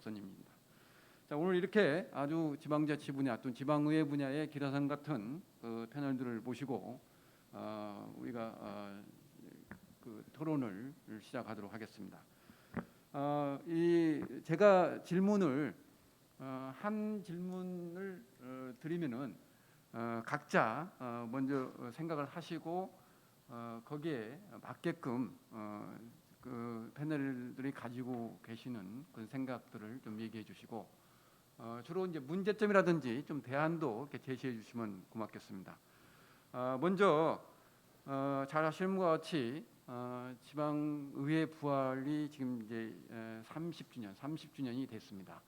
박선임입니다. 자, 오늘 이렇게 아주 지방자치 분야 또는 지방의회 분야의 기라상 같은 그 패널들을 모시고 우리가 그 토론을 시작하도록 하겠습니다. 제가 질문을 한 질문을 드리면은 각자 먼저 생각을 하시고 거기에 맞게끔 그 패널들이 가지고 계시는 그런 생각들을 좀 얘기해 주시고 주로 이제 문제점이라든지 좀 대안도 이렇게 제시해 주시면 고맙겠습니다. 먼저 잘 아시는 것과 같이 지방의회 부활이 지금 이제 30주년이 됐습니다.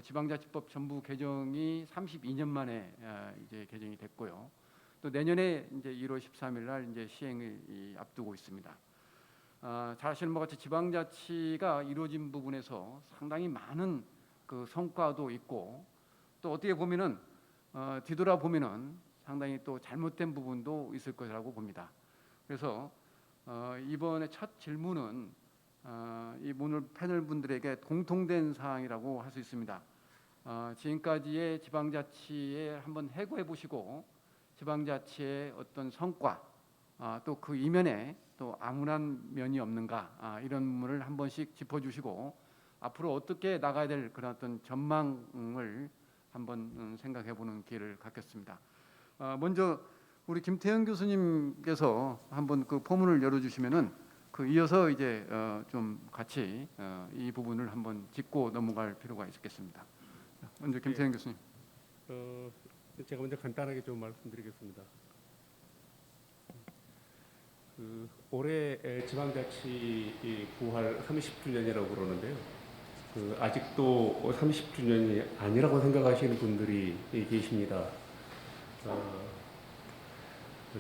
지방자치법 전부 개정이 32년 만에 이제 개정이 됐고요. 또 내년에 이제 1월 13일 날 이제 시행을 앞두고 있습니다. 잘 아시는 것 같이 지방자치가 이루어진 부분에서 상당히 많은 그 성과도 있고 또 어떻게 보면은 뒤돌아 보면은 상당히 또 잘못된 부분도 있을 것이라고 봅니다. 그래서 이번에 첫 질문은 이 오늘 패널 분들에게 공통된 사항이라고 할 수 있습니다. 지금까지의 지방자치에 한번 해고해 보시고 지방자치의 어떤 성과 또 그 이면에 또 암울한 면이 없는가 이런 부분을 한 번씩 짚어주시고 앞으로 어떻게 나가야 될 그런 어떤 전망을 한번 생각해보는 기회를 갖겠습니다. 먼저 우리 김태형 교수님께서 한번 그 포문을 열어주시면은 그 이어서 이제 좀 같이 이 부분을 한번 짚고 넘어갈 필요가 있겠습니다. 먼저 김태형 교수님. 제가 먼저 간단하게 좀 말씀드리겠습니다. 올해 지방자치 부활 30주년이라고 그러는데요. 아직도 30주년이 아니라고 생각하시는 분들이 계십니다.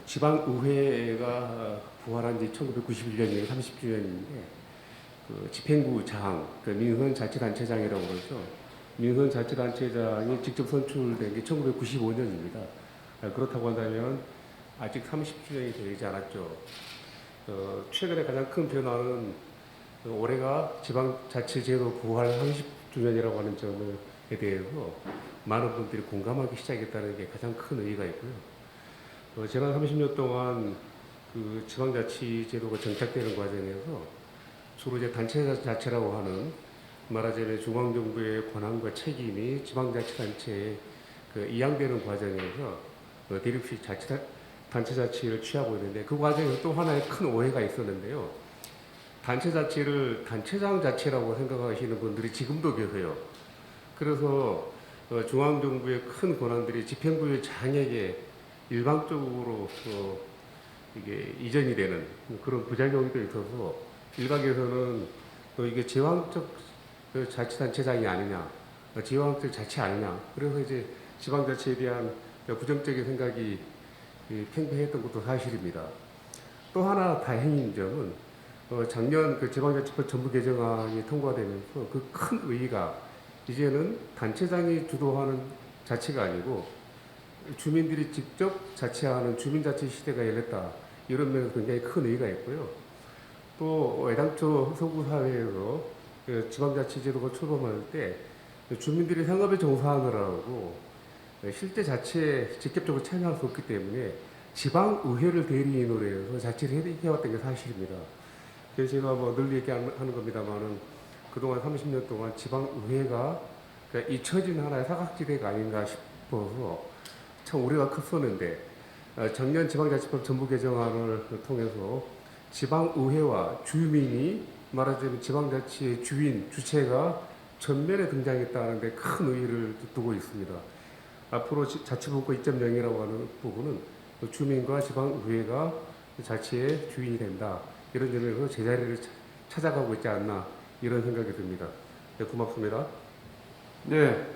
지방의회가 부활한 지 1991년이면 30주년인데 집행부 장, 민선자치단체장이라고 그러죠. 민선자치단체장이 직접 선출된 게 1995년입니다. 그렇다고 한다면 아직 30주년이 되지 않았죠. 최근에 가장 큰 변화는 올해가 지방자치제도 부활 30주년이라고 하는 점에 대해서 많은 분들이 공감하기 시작했다는 게 가장 큰 의의가 있고요. 지난 30년 동안 그 지방자치제도가 정착되는 과정에서 주로 이제 단체자치라고 하는 말하자면 중앙정부의 권한과 책임이 지방자치단체에 이양되는 과정에서 대립식 단체자치를 취하고 있는데 그 과정에서 또 하나의 큰 오해가 있었는데요. 단체자치를 단체장 자치라고 생각하시는 분들이 지금도 계세요. 그래서 중앙정부의 큰 권한들이 집행부의 장에게 일방적으로 이게 이전이 되는 그런 부작용이 또 있어서 일각에서는 이게 제왕적 자치단체장이 아니냐, 제왕적 자치 아니냐. 그래서 이제 지방자치에 대한 부정적인 생각이 팽배했던 것도 사실입니다. 또 하나 다행인 점은 작년 그 지방자치법 전부 개정안이 통과되면서 그 큰 의의가 이제는 단체장이 주도하는 자치가 아니고 주민들이 직접 자치하는 주민자치 시대가 열렸다. 이런 면에서 굉장히 큰 의의가 있고요. 또 애당초 서구사회에서 지방자치제도가 출범할 때 주민들이 생업에 종사하느라고 실제 자치에 직접적으로 참여할 수 없기 때문에 지방의회를 대리인으로 해서 자치를 해왔던 게 사실입니다. 그래서 제가 뭐 늘 얘기하는 겁니다만은 그동안 30년 동안 지방의회가 그러니까 잊혀진 하나의 사각지대가 아닌가 싶어서 참 우려가 컸었는데 작년 지방자치법 전부 개정안을 통해서 지방의회와 주민이 말하자면 지방자치의 주인, 주체가 전면에 등장했다는 데 큰 의의를 두고 있습니다. 앞으로 자치분과 2.0이라고 하는 부분은 주민과 지방의회가 자치의 주인이 된다. 이런 점에서 제자리를 찾아가고 있지 않나 이런 생각이 듭니다. 네, 고맙습니다. 네,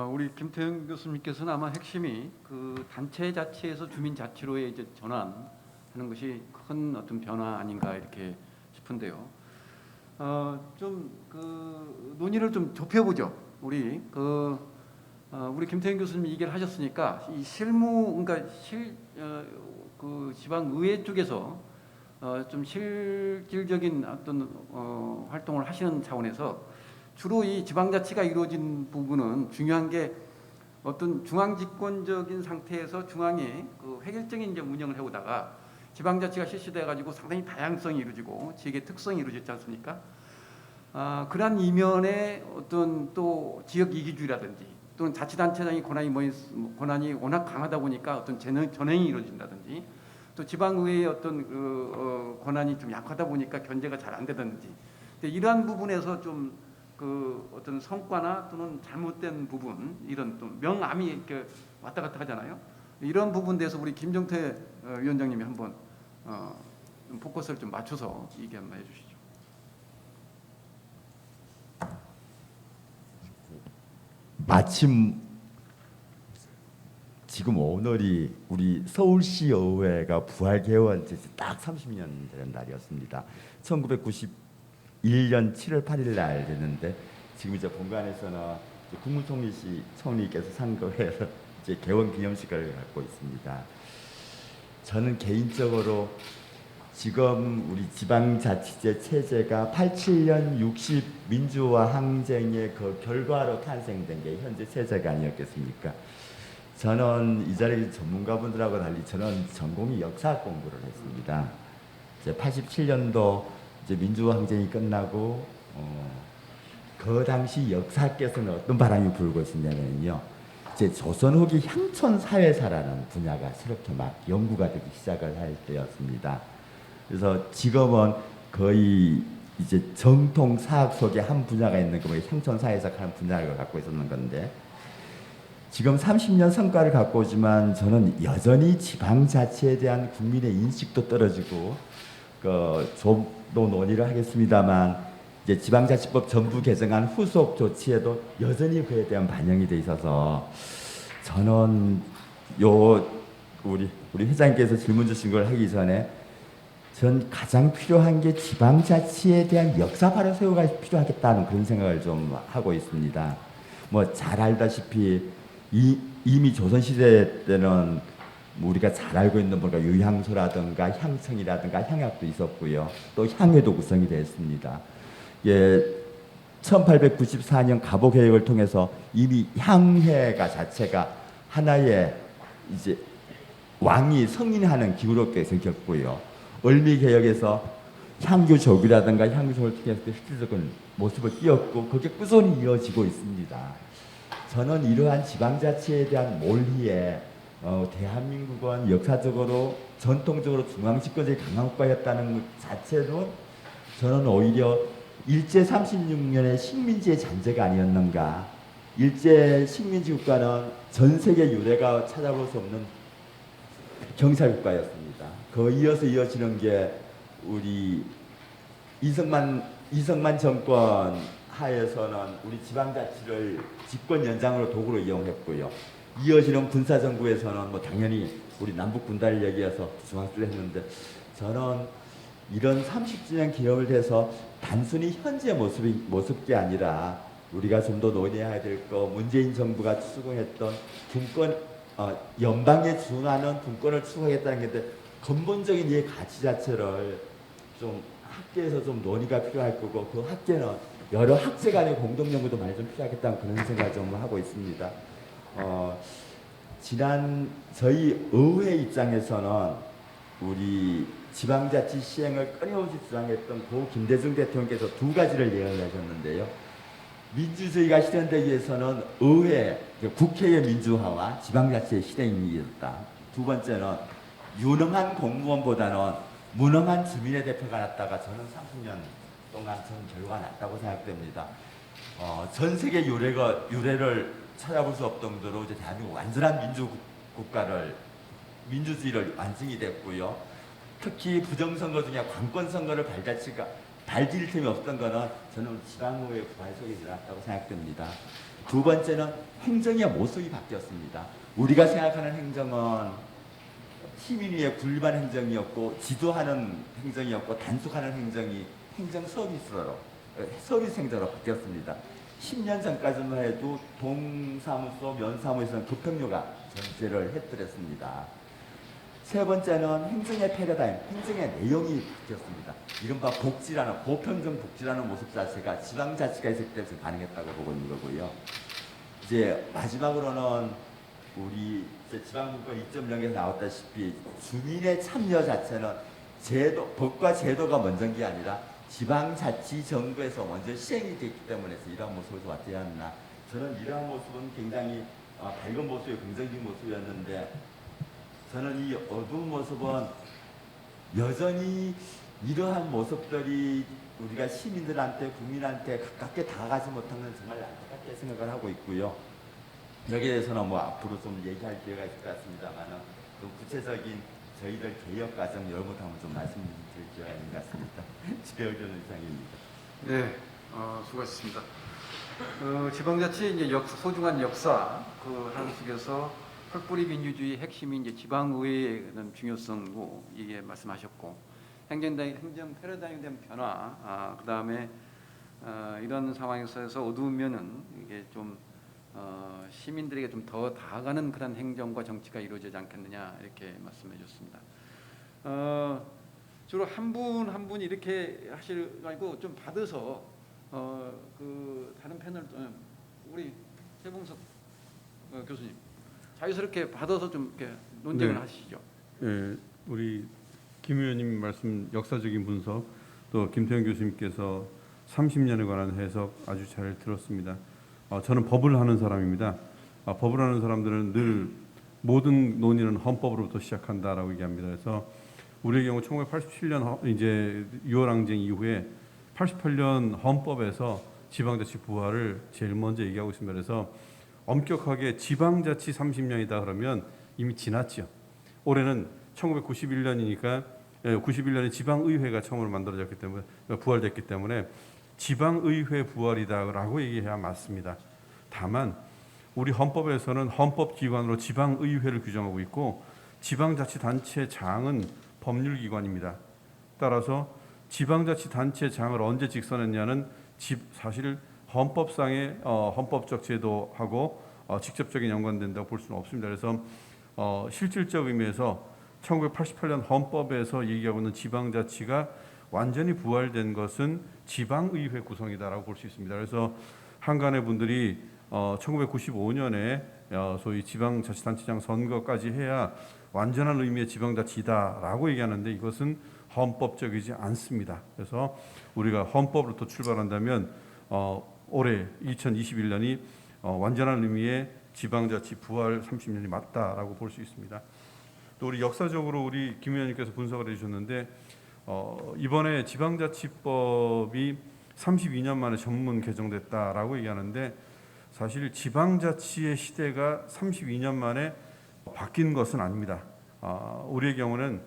우리 김태형 교수님께서는 아마 핵심이 그 단체 자치에서 주민 자치로의 이제 전환하는 것이 큰 어떤 변화 아닌가 이렇게 싶은데요. 좀 그 논의를 좀 좁혀보죠. 우리 김태형 교수님이 얘기를 하셨으니까 이 실무 그러니까 그 지방의회 쪽에서 좀 실질적인 어떤 활동을 하시는 차원에서 주로 이 지방자치가 이루어진 부분은 중요한 게 어떤 중앙집권적인 상태에서 중앙이 그 획일적인 이제 운영을 해오다가 지방자치가 실시돼 가지고 상당히 다양성이 이루어지고 지역의 특성이 이루어졌지 않습니까? 그러한 이면에 어떤 또 지역 이기주의라든지 또는 자치단체장의 권한이 워낙 강하다 보니까 어떤 전횡이 이루어진다든지 또 지방의회의 어떤 권한이 좀 약하다 보니까 견제가 잘 안 되든지 이러한 부분에서 좀 그 어떤 성과나 또는 잘못된 부분 이런 또 명암이 이렇게 왔다 갔다 하잖아요. 이런 부분에 대해서 우리 김종태 위원장님이 한번 좀 포커스를 좀 맞춰서 얘기 한번 해주시죠. 마침 지금 오늘이 우리 서울시 의회가 부활 개원 딱 30년 되는 날이었습니다. 1991년 7월 8일 날 됐는데 지금 이제 본관에서는 국무총리께서 상거해서 이제 개원 기념식을 갖고 있습니다. 저는 개인적으로 지금 우리 지방자치제 체제가 87년 60 민주화 항쟁의 그 결과로 탄생된 게 현재 체제가 아니었겠습니까? 저는 이 자리에 전문가분들하고 달리 저는 전공이 역사 공부를 했습니다. 이제 87년도 이제 민주화 항쟁이 끝나고 그 당시 역사께서는 어떤 바람이 불고 있었냐면요. 이제 조선 후기 향촌 사회사라는 분야가 새롭게 막 연구가 되기 시작을 할 때였습니다. 그래서 지금은 거의 이제 정통 사학 속에 한 분야가 있는 거 향촌 사회사가 한 분야를 갖고 있었는 건데 지금 30년 성과를 갖고 오지만 저는 여전히 지방자치에 대한 국민의 인식도 떨어지고 좀도 논의를 하겠습니다만 이제 지방자치법 전부 개정안 후속 조치에도 여전히 그에 대한 반영이 돼 있어서 저는 우리 회장님께서 질문 주신 걸 하기 전에 전 가장 필요한 게 지방자치에 대한 역사바로 세우가 필요하겠다는 그런 생각을 좀 하고 있습니다. 뭐 잘 알다시피 이미 조선시대 때는 우리가 잘 알고 있는 뭔가 유향소라든가 향청이라든가 향약도 있었고요. 또 향회도 구성이 됐습니다. 1894년 가보개혁을 통해서 이미 향회가 자체가 하나의 이제 왕이 승인하는 기구로 생겼고요. 을미개혁에서 향교조기라든가 향교조를 통해서 실질적인 모습을 띄었고 그게 꾸준히 이어지고 있습니다. 저는 이러한 지방자치에 대한 몰리에 대한민국은 역사적으로 전통적으로 중앙집권적인 강한 국가였다는 것 자체로 저는 오히려 일제 36년의 식민지의 잔재가 아니었는가. 일제 식민지 국가는 전 세계 유례가 찾아볼 수 없는 경찰 국가였습니다. 그 이어서 이어지는 게 우리 이승만 정권 하에서는 우리 지방자치를 집권 연장으로 도구로 이용했고요. 이어지는 군사정부에서는 뭐 당연히 우리 남북 분단을 얘기해서 중앙주를 했는데 저는 이런 30주년 기념을 해서 단순히 현재 모습이 아니라 우리가 좀 더 논의해야 될 거 문재인 정부가 추구했던 분권 연방에 준하는 분권을 추구하겠다는 게 근본적인 이 가치 자체를 좀 학계에서 좀 논의가 필요할 거고 그 학계는 여러 학제 간의 공동 연구도 많이 좀 필요하겠다는 그런 생각을 좀 하고 있습니다. 지난 저희 의회 입장에서는 우리 지방자치 시행을 끊임없이 주장했던 고 김대중 대통령께서 두 가지를 예언하셨는데요. 민주주의가 실현되기 위해서는 의회, 국회의 민주화와 지방자치의 실행이 있다. 두 번째는 유능한 공무원보다는 무능한 주민의 대표가 낫다가 저는 30년 동안 저는 결과가 낫다고 생각됩니다. 전 세계 유례를 찾아볼 수 없을 정도로 이제 대한민국 완전한 민주주의를 완성이 됐고요. 특히 부정선거 중에 관권선거를 발질 틈이 없던 거는 저는 지방의회 부활 속에 들어갔다고 생각됩니다. 두 번째는 행정의 모습이 바뀌었습니다. 우리가 생각하는 행정은 시민 위에 굴림한 행정이었고 지도하는 행정이었고 단속하는 행정이 행정 서비스 행정으로 바뀌었습니다. 10년 전까지만 해도 동사무소, 면사무소에서는 급행료가 존재를 했더랬습니다. 세 번째는 행정의 패러다임, 행정의 내용이 바뀌었습니다. 이른바 복지라는, 보편적 복지라는 모습 자체가 지방자치가 있을 때부터 가능했다고 보고 있는 거고요. 이제 마지막으로는 우리 지방분권 2.0에서 나왔다시피 주민의 참여 자체는 법과 제도가 먼저인 게 아니라 지방자치정부에서 먼저 시행이 됐기 때문에 이러한 모습을 왔지 않나. 저는 이러한 모습은 굉장히 밝은 모습이고 긍정적인 모습이었는데, 저는 이 어두운 모습은 여전히 이러한 모습들이 우리가 시민들한테, 국민한테 가깝게 다가가지 못하는 정말 안타깝게 생각을 하고 있고요. 여기에 대해서는 뭐 앞으로 좀 얘기할 기회가 있을 것 같습니다만, 좀 구체적인 저희들 개혁 과정 이런 것 한번 좀 말씀드릴 기회가 있는 것 같습니다. 지배의견 이상입니다. 네, 수고하셨습니다. 지방자치 이제 소중한 역사 그 한국에서 펄뿌리 민주주의 핵심이 이제 지방의회의 중요성고 이게 말씀하셨고, 행정 패러다임에 대한 변화, 그 다음에 이런 상황에서 어두운 면은 이게 좀 시민들에게 좀 더 다가가는 그런 행정과 정치가 이루어지지 않겠느냐 이렇게 말씀해 주셨습니다. 주로 한 분 한 분 이렇게 하실 말고 좀 받아서 그 다른 패널 우리 최봉석 교수님 자유스럽게 받아서 좀 이렇게 논쟁을 네. 하시죠. 예, 우리 김 의원님 말씀 역사적인 분석, 또 김태형 교수님께서 30년에 관한 해석 아주 잘 들었습니다. 저는 법을 하는 사람입니다. 법을 하는 사람들은 늘 모든 논의는 헌법으로부터 시작한다라고 얘기합니다. 그래서 우리의 경우 1987년 이제 6월 항쟁 이후에 88년 헌법에서 지방자치 부활을 제일 먼저 얘기하고 있습니다. 그래서 엄격하게 지방자치 30년이다 그러면 이미 지났죠. 올해는 1991년이니까 91년에 지방의회가 처음으로 만들어졌기 때문에 부활됐기 때문에 지방의회 부활이다라고 얘기해야 맞습니다. 다만 우리 헌법에서는 헌법기관으로 지방의회를 규정하고 있고 지방자치단체장은 법률기관입니다. 따라서 지방자치단체장을 언제 직선했냐는 사실 헌법상의 헌법적 제도하고 직접적인 연관된다고 볼 수는 없습니다. 그래서 실질적 의미에서 1988년 헌법에서 얘기하고 있는 지방자치가 완전히 부활된 것은 지방의회 구성이다라고 볼 수 있습니다. 그래서 한간의 분들이 1995년에 소위 지방자치단체장 선거까지 해야 완전한 의미의 지방자치다라고 얘기하는데 이것은 헌법적이지 않습니다. 그래서 우리가 헌법으로부터 출발한다면 올해 2021년이 완전한 의미의 지방자치 부활 30년이 맞다라고 볼 수 있습니다. 또 우리 역사적으로 우리 김 의원님께서 분석을 해주셨는데 이번에 지방자치법이 32년 만에 전문 개정됐다라고 얘기하는데 사실 지방자치의 시대가 32년 만에 바뀐 것은 아닙니다. 우리의 경우는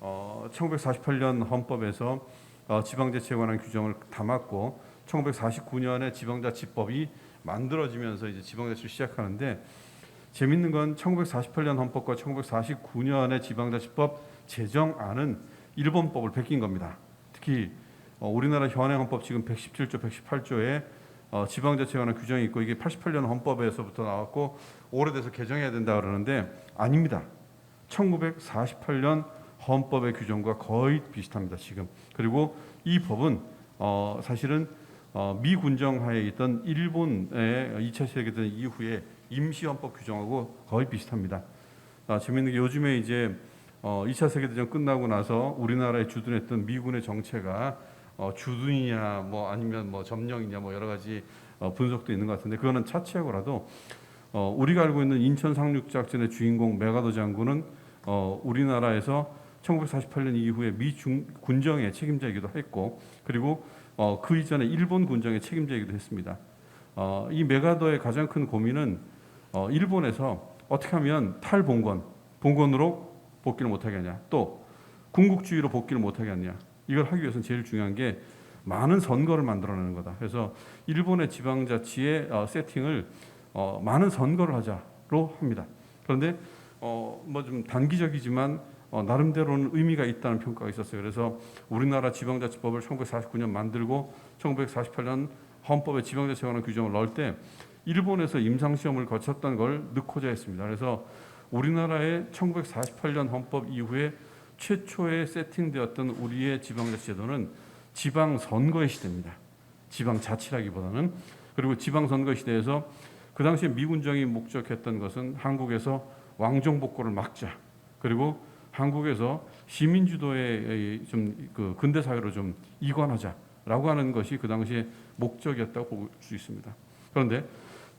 1948년 헌법에서 지방자치에 관한 규정을 담았고 1949년에 지방자치법이 만들어지면서 이제 지방자치를 시작하는데 재밌는 건 1948년 헌법과 1949년의 지방자치법 제정안은 일본법을 베낀 겁니다. 특히 우리나라 현행 헌법 지금 117조, 118조에 지방자치에 관한 규정이 있고 이게 88년 헌법에서부터 나왔고 오래돼서 개정해야 된다 그러는데 아닙니다. 1948년 헌법의 규정과 거의 비슷합니다. 지금. 그리고 이 법은 사실은 미군정하에 있던 일본의 2차 세계대전 이후에 임시헌법 규정하고 거의 비슷합니다. 재밌는 게 요즘에 이제 2차 세계대전 끝나고 나서 우리나라에 주둔했던 미군의 정체가 주둔이냐 뭐 아니면 뭐 점령이냐 뭐 여러 가지 분석도 있는 것 같은데 그거는 차치하고라도 우리가 알고 있는 인천 상륙작전의 주인공 메가더 장군은 우리나라에서 1948년 이후에 미 군정의 책임자이기도 했고 그리고 그 이전에 일본 군정의 책임자이기도 했습니다. 이 메가더의 가장 큰 고민은 일본에서 어떻게 하면 본권으로 복귀를 못하게 하냐, 또 군국주의로 복귀를 못하게 하냐. 이걸 하기 위해서는 제일 중요한 게 많은 선거를 만들어내는 거다. 그래서 일본의 지방자치의 세팅을 많은 선거를 하자로 합니다. 그런데 뭐 좀 단기적이지만 나름대로는 의미가 있다는 평가가 있었어요. 그래서 우리나라 지방자치법을 1949년 만들고 1948년 헌법에 지방자치에 관한 규정을 넣을 때 일본에서 임상시험을 거쳤던 걸 넣고자 했습니다. 그래서 우리나라의 1948년 헌법 이후에 최초에 세팅되었던 우리의 지방자치제도는 지방선거의 시대입니다. 지방자치라기보다는. 그리고 지방선거 시대에서 그 당시에 미군정이 목적했던 것은 한국에서 왕정복고를 막자, 그리고 한국에서 시민주도의 좀 그 근대 사회로 좀 이관하자라고 하는 것이 그 당시에 목적이었다고 볼 수 있습니다. 그런데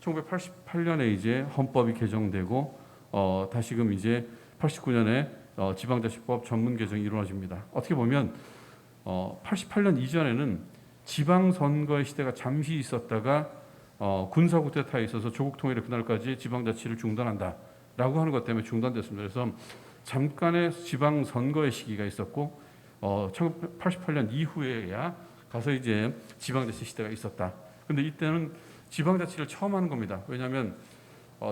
1988년에 이제 헌법이 개정되고 다시금 이제 89년에 지방자치법 전문 개정이 이루어집니다. 어떻게 보면 88년 이전에는 지방선거의 시대가 잠시 있었다가 군사 쿠데타에 있어서 조국 통일의 그날까지 지방자치를 중단한다라고 하는 것 때문에 중단됐습니다. 그래서 잠깐의 지방선거의 시기가 있었고 1988년 이후에야 가서 이제 지방자치 시대가 있었다. 근데 이때는 지방자치를 처음 하는 겁니다. 왜냐하면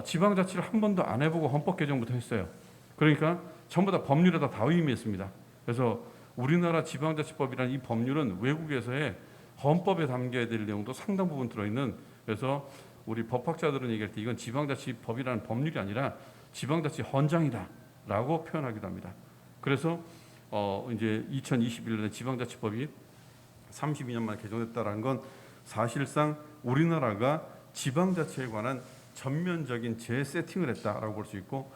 지방자치를 한 번도 안 해보고 헌법 개정부터 했어요. 그러니까 전부 다 법률에다 다 의미했습니다. 그래서 우리나라 지방자치법이라는 이 법률은 외국에서의 헌법에 담겨야 될 내용도 상당 부분 들어있는, 그래서 우리 법학자들은 얘기할 때 이건 지방자치법이라는 법률이 아니라 지방자치 헌장이다라고 표현하기도 합니다. 그래서 이제 2021년에 지방자치법이 32년 만에 개정됐다는 건 사실상 우리나라가 지방자치에 관한 전면적인 재세팅을 했다라고 볼 수 있고,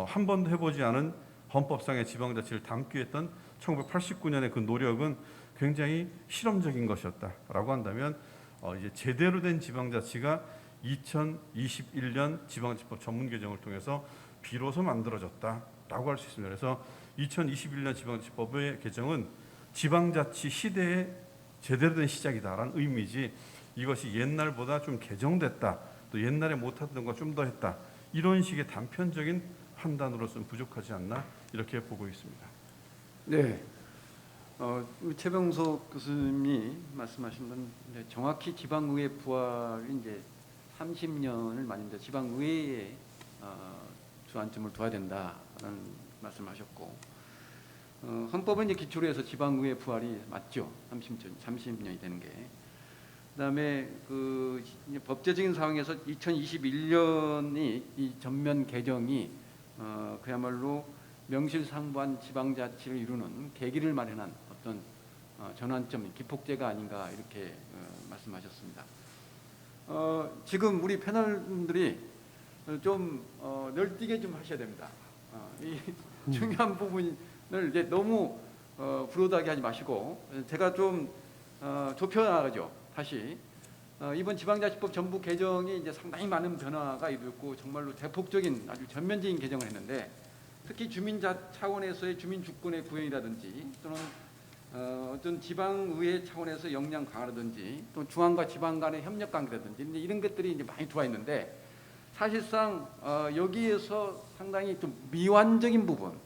한 번도 해보지 않은 헌법상의 지방자치를 담기 했던 1989년의 그 노력은 굉장히 실험적인 것이었다라고 한다면 이제 제대로 된 지방자치가 2021년 지방자치법 전문 개정을 통해서 비로소 만들어졌다라고 할 수 있습니다. 그래서 2021년 지방자치법의 개정은 지방자치 시대의 제대로 된 시작이다라는 의미지, 이것이 옛날보다 좀 개정됐다, 또 옛날에 못하던 거 좀 더 했다, 이런 식의 단편적인 판단으로서는 부족하지 않나 이렇게 보고 있습니다. 네, 최병석 교수님이 말씀하신 건 정확히 지방의회 부활이 이제 30년을 맞는데 지방의회에 주안점을 둬야 된다는 말씀하셨고, 헌법은 이제 기초로 해서 지방의회 부활이 맞죠. 30년이 되는 게. 그다음에 그 법제적인 상황에서 2021년이 이 전면 개정이 그야말로 명실상부한 지방자치를 이루는 계기를 마련한 어떤 전환점, 기폭제가 아닌가 이렇게 말씀하셨습니다. 지금 우리 패널분들이 좀 널뛰게 좀 하셔야 됩니다. 이 중요한 부분을 이제 너무 불어다게 하지 마시고, 제가 좀 좁혀나가죠. 다시 이번 지방자치법 전부 개정이 이제 상당히 많은 변화가 있고 정말로 대폭적인 아주 전면적인 개정을 했는데, 특히 주민자 차원에서의 주민 주권의 구현이라든지 또는 어떤 지방의회 차원에서 역량 강화라든지 또 중앙과 지방 간의 협력 관계라든지 이런 것들이 이제 많이 들어와 있는데, 사실상 여기에서 상당히 좀 미완적인 부분,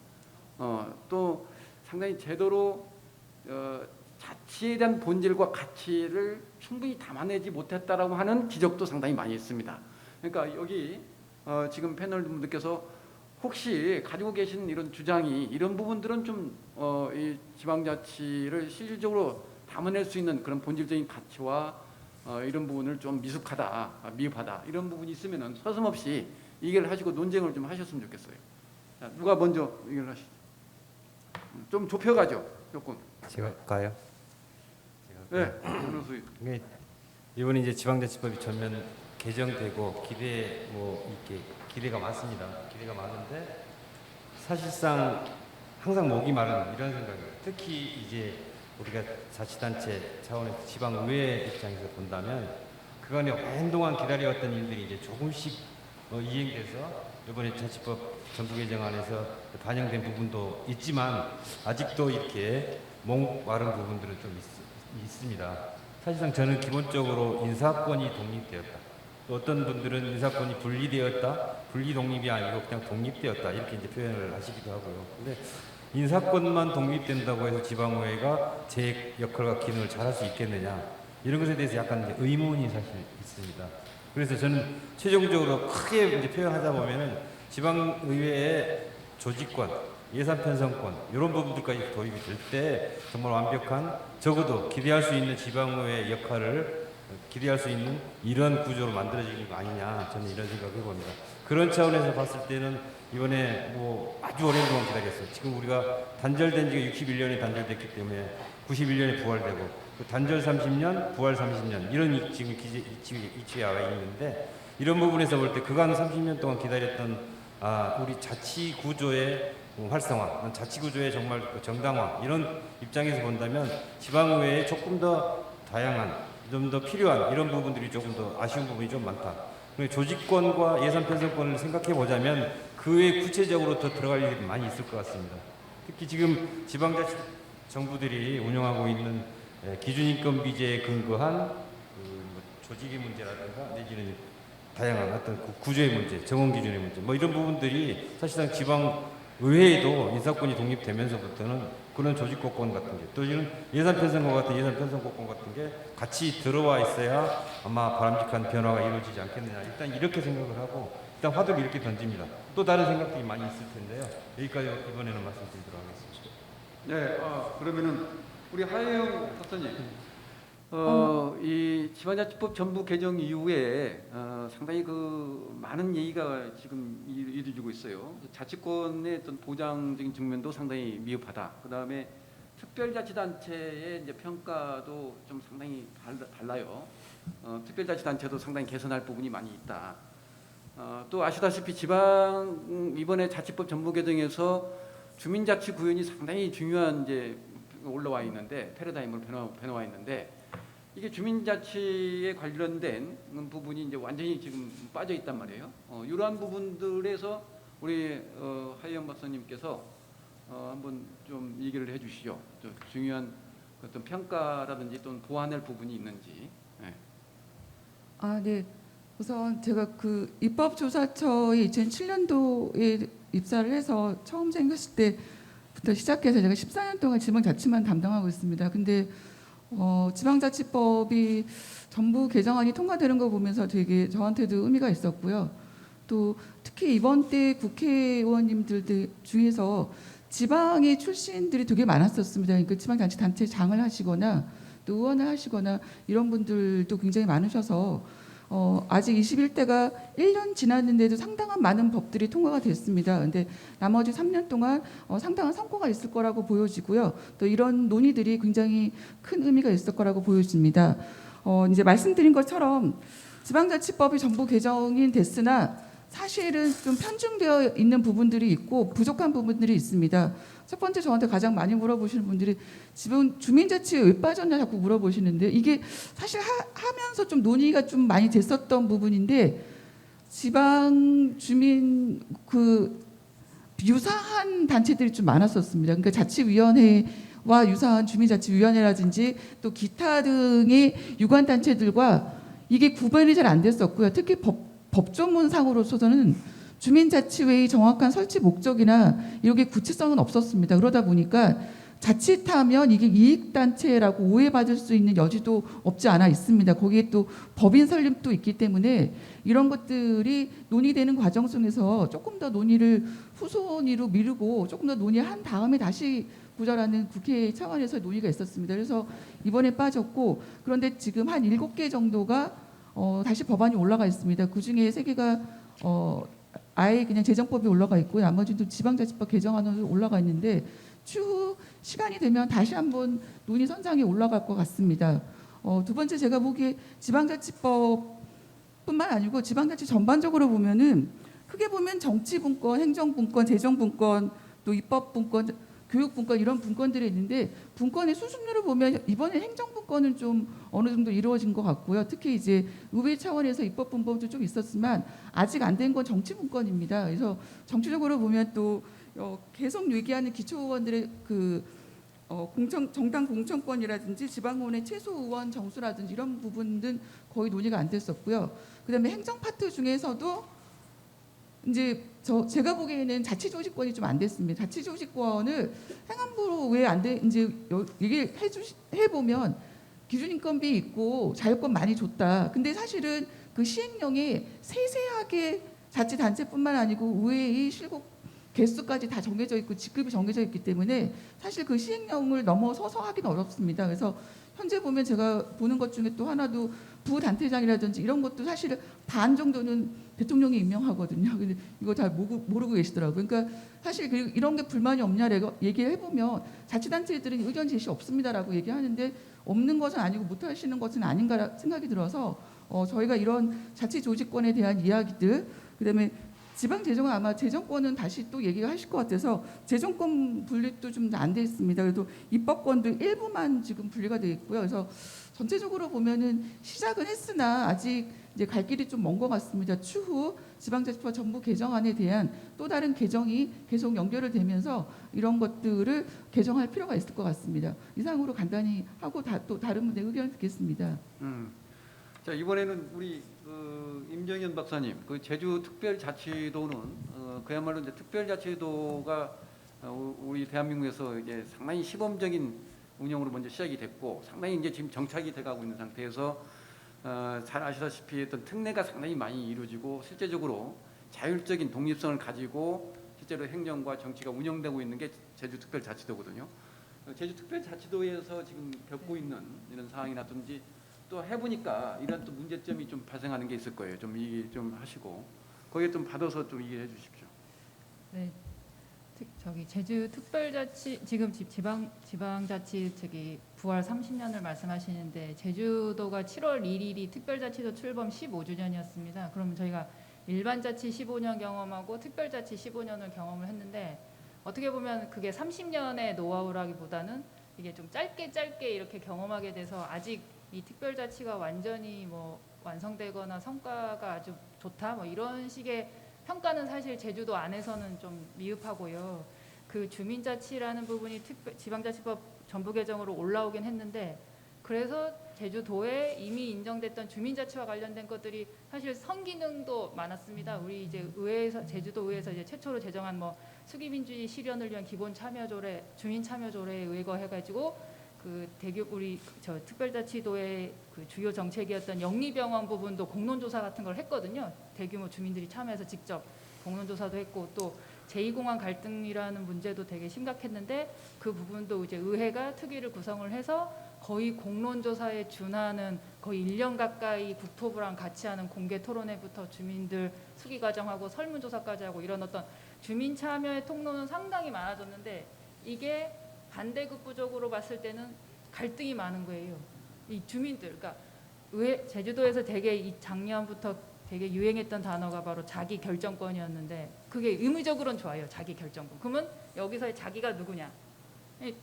또 상당히 제대로 자치에 대한 본질과 가치를 충분히 담아내지 못했다라고 하는 지적도 상당히 많이 있습니다. 그러니까 여기 지금 패널 분들께서 혹시 가지고 계신 이런 주장이 이런 부분들은 좀 이 지방자치를 실질적으로 담아낼 수 있는 그런 본질적인 가치와 이런 부분을 좀 미숙하다, 미흡하다 이런 부분이 있으면은 서슴없이 얘기를 하시고 논쟁을 좀 하셨으면 좋겠어요. 자, 누가 먼저 얘기를 하시죠? 좀 좁혀가죠, 조금. 제가 가요. 네, 변호수. 이번에 이제 지방자치법이 전면 개정되고 기대가 많습니다. 기대가 많은데 사실상 항상 목이 마른 이런 생각이에요. 특히 이제 우리가 자치단체 차원에서 지방의회 입장에서 본다면 그간에 오랜 동안 기다려왔던 일들이 이제 조금씩 이행돼서 이번에 자치법 전부 개정안에서 반영된 부분도 있지만 아직도 이렇게 목 마른 부분들은 좀 있습니다. 사실상 저는 기본적으로 인사권이 독립되었다. 또 어떤 분들은 인사권이 분리되었다, 분리 독립이 아니고 그냥 독립되었다 이렇게 이제 표현을 하시기도 하고요. 근데 인사권만 독립된다고 해서 지방의회가 제 역할과 기능을 잘할 수 있겠느냐 이런 것에 대해서 약간 이제 의문이 사실 있습니다. 그래서 저는 최종적으로 크게 이제 표현하다 보면은 지방의회의 조직권, 예산 편성권 이런 부분들까지 도입이 될 때 정말 완벽한, 적어도 기대할 수 있는 지방의회 역할을 기대할 수 있는 이런 구조로 만들어지는 거 아니냐, 저는 이런 생각을 해봅니다. 그런 차원에서 봤을 때는 이번에 뭐 아주 오랜 동안 기다렸어요. 지금 우리가 단절된 지가 61년에 단절됐기 때문에 91년에 부활되고 그 단절 30년, 부활 30년 이런 지금 위치에 와 있는데 이런 부분에서 볼 때 그간 30년 동안 기다렸던 우리 자치 구조의 활성화, 자치 구조의 정말 그 정당화 이런 입장에서 본다면 지방의회에 조금 더 다양한, 좀 더 필요한 이런 부분들이 조금 더 아쉬운 부분이 좀 많다. 그리고 조직권과 예산 편성권을 생각해 보자면 그 외에 구체적으로 더 들어갈 일이 많이 있을 것 같습니다. 특히 지금 지방자치 정부들이 운영하고 있는 기준인건비제에 근거한 조직의 문제라든가 내지는 다양한 어떤 구조의 문제, 정원 기준의 문제, 뭐 이런 부분들이 사실상 지방 의회에도 인사권이 독립되면서부터는 그런 조직권권 같은 게, 또 이런 예산 편성권 같은 예산 편성권 같은 게 같이 들어와 있어야 아마 바람직한 변화가 이루어지지 않겠느냐. 일단 이렇게 생각을 하고 일단 화두를 이렇게 던집니다. 또 다른 생각들이 많이 있을 텐데요. 여기까지 이번에는 말씀드리도록 하겠습니다. 네, 그러면은 우리 하혜영 박사님, 이 지방자치법 전부 개정 이후에 상당히 그 많은 얘기가 지금 이루어지고 있어요. 자치권의 어떤 보장적인 측면도 상당히 미흡하다. 그 다음에 특별자치단체의 이제 평가도 좀 상당히 달라요. 특별자치단체도 상당히 개선할 부분이 많이 있다. 또 아시다시피 이번에 자치법 전부 개정에서 주민자치구역이 상당히 중요한 이제 올라와 있는데 패러다임으로 변화와 있는데 이게 주민자치에 관련된 부분이 이제 완전히 지금 빠져 있단 말이에요. 이러한 부분들에서 우리 하혜영 박사님께서 한번 좀 얘기를 해주시죠. 좀 중요한 어떤 평가라든지 또는 보완할 부분이 있는지. 네. 네. 우선 제가 그 입법조사처에 2007년도에 입사를 해서 처음 생겼을 때부터 시작해서 제가 14년 동안 지방자치만 담당하고 있습니다. 근데 지방자치법이 전부 개정안이 통과되는 거 보면서 되게 저한테도 의미가 있었고요. 또 특히 이번 때 국회의원님들 중에서 지방의 출신들이 되게 많았었습니다. 그러니까 지방자치단체장을 하시거나 또 의원을 하시거나 이런 분들도 굉장히 많으셔서 아직 21대가 1년 지났는데도 상당한 많은 법들이 통과가 됐습니다. 근데 나머지 3년 동안 상당한 성과가 있을 거라고 보여지고요. 또 이런 논의들이 굉장히 큰 의미가 있을 거라고 보여집니다. 이제 말씀드린 것처럼 지방자치법이 전부 개정이 됐으나 사실은 좀 편중되어 있는 부분들이 있고 부족한 부분들이 있습니다. 첫 번째 저한테 가장 많이 물어보시는 분들이 지금 주민자치에 왜 빠졌냐 자꾸 물어보시는데 이게 사실 하면서 좀 논의가 좀 많이 됐었던 부분인데 지방 주민 그 유사한 단체들이 좀 많았었습니다. 그러니까 자치위원회와 유사한 주민자치위원회라든지 또 기타 등의 유관 단체들과 이게 구별이 잘 안 됐었고요. 특히 법조문상으로서는 주민자치회의 정확한 설치 목적이나 이렇게 구체성은 없었습니다. 그러다 보니까 자칫하면 이게 이익단체라고 오해받을 수 있는 여지도 없지 않아 있습니다. 거기에 또 법인 설립도 있기 때문에 이런 것들이 논의되는 과정 속에서 조금 더 논의를 후순위로 미루고 조금 더 논의한 다음에 다시 보자라는 국회 차원에서 논의가 있었습니다. 그래서 이번에 빠졌고 그런데 지금 한 7개 정도가 다시 법안이 올라가 있습니다. 그중에 3개가 아예 그냥 재정법이 올라가 있고 나머지도 지방자치법 개정안으로 올라가 있는데 추후 시간이 되면 다시 한번 논의 선상에 올라갈 것 같습니다. 두 번째 제가 보기에 지방자치법뿐만 아니고 지방자치 전반적으로 보면은 크게 보면 정치분권, 행정분권, 재정분권, 또 입법분권, 교육분권 이런 분권들이 있는데 분권의 수준으로 보면 이번에 행정분권은 좀 어느 정도 이루어진 것 같고요. 특히 이제 의회 차원에서 입법분권도 좀 있었지만 아직 안 된 건 정치분권입니다. 그래서 정치적으로 보면 또 계속 얘기하는 기초의원들의 그 정당 공천권이라든지 지방의원의 최소 의원 정수라든지 이런 부분은 거의 논의가 안 됐었고요. 그다음에 행정 파트 중에서도 이제 제가 보기에는 자치조직권이 좀 안 됐습니다. 자치조직권을 행안부로 왜 안 돼? 이제 얘기를 해보면 기준인건비 있고 자유권 많이 줬다. 근데 사실은 그 시행령에 세세하게 자치단체뿐만 아니고 의회의 실국 개수까지 다 정해져 있고 직급이 정해져 있기 때문에 사실 그 시행령을 넘어서서 하기는 어렵습니다. 그래서 현재 보면 제가 보는 것 중에 또 하나도 부단체장이라든지 이런 것도 사실 반 정도는 대통령이 임명하거든요. 근데 이거 잘 모르고 계시더라고요. 그러니까 사실 이런 게 불만이 없냐라고 얘기를 해보면 자치단체들은 의견 제시 없습니다라고 얘기하는데 없는 것은 아니고 못하시는 것은 아닌가 생각이 들어서 저희가 이런 자치 조직권에 대한 이야기들, 그다음에 지방 재정은 아마 재정권은 다시 또 얘기가 하실 것 같아서 재정권 분립도 좀 안 돼 있습니다. 그래도 입법권도 일부만 지금 분리가 돼 있고요. 그래서 전체적으로 보면은 시작은 했으나 아직 이제 갈 길이 좀 먼 것 같습니다. 추후 지방자치법 전부 개정안에 대한 또 다른 개정이 계속 연결을 되면서 이런 것들을 개정할 필요가 있을 것 같습니다. 이상으로 간단히 하고 또 다른 분의 의견을 듣겠습니다. 자, 이번에는 우리 임정현 박사님, 그 제주 특별자치도는 그야말로 이제 특별자치도가 우리 대한민국에서 이제 상당히 시범적인 운영으로 먼저 시작이 됐고 상당히 이제 지금 정착이 돼가고 있는 상태에서 잘 아시다시피 어떤 특례가 상당히 많이 이루어지고 실제적으로 자율적인 독립성을 가지고 실제로 행정과 정치가 운영되고 있는 게 제주특별자치도거든요. 제주특별자치도에서 지금 겪고 있는 이런 상황이라든지 또 해보니까 이런 또 문제점이 좀 발생하는 게 있을 거예요. 좀 얘기 좀 하시고 거기에 좀 받아서 좀 얘기해 주십시오. 네, 제주 특별자치 지금 지방자치 부활 30년을 말씀하시는데 제주도가 7월 1일이 특별자치도 출범 15주년이었습니다. 그럼 저희가 일반자치 15년 경험하고 특별자치 15년을 경험을 했는데 어떻게 보면 그게 30년의 노하우라기보다는 이게 좀 짧게 이렇게 경험하게 돼서 아직 이 특별자치가 완전히 뭐 완성되거나 성과가 아주 좋다 뭐 이런 식의 평가는 사실 제주도 안에서는 좀 미흡하고요. 그 주민자치라는 부분이 지방자치법 전부 개정으로 올라오긴 했는데 그래서 제주도에 이미 인정됐던 주민자치와 관련된 것들이 사실 선기능도 많았습니다. 우리 이제 의회에서 제주도 의회에서 이제 최초로 제정한 뭐 수기민주주의 실현을 위한 기본 참여조례, 주민참여조례에 의거해가지고 그 우리 특별자치도의 그 주요 정책이었던 영리병원 부분도 공론조사 같은 걸 했거든요. 대규모 주민들이 참여해서 직접 공론조사도 했고 또 제2공항 갈등이라는 문제도 되게 심각했는데 그 부분도 이제 의회가 특위를 구성을 해서 거의 공론조사에 준하는 거의 1년 가까이 국토부랑 같이 하는 공개 토론회부터 주민들 수기 과정하고 설문조사까지 하고 이런 어떤 주민 참여의 통로는 상당히 많아졌는데 이게 반대급부적으로 봤을 때는 갈등이 많은 거예요. 이 주민들, 그러니까 제주도에서 되게 이 작년부터 되게 유행했던 단어가 바로 자기 결정권이었는데 그게 의무적으로는 좋아요. 자기 결정권. 그러면 여기서의 자기가 누구냐?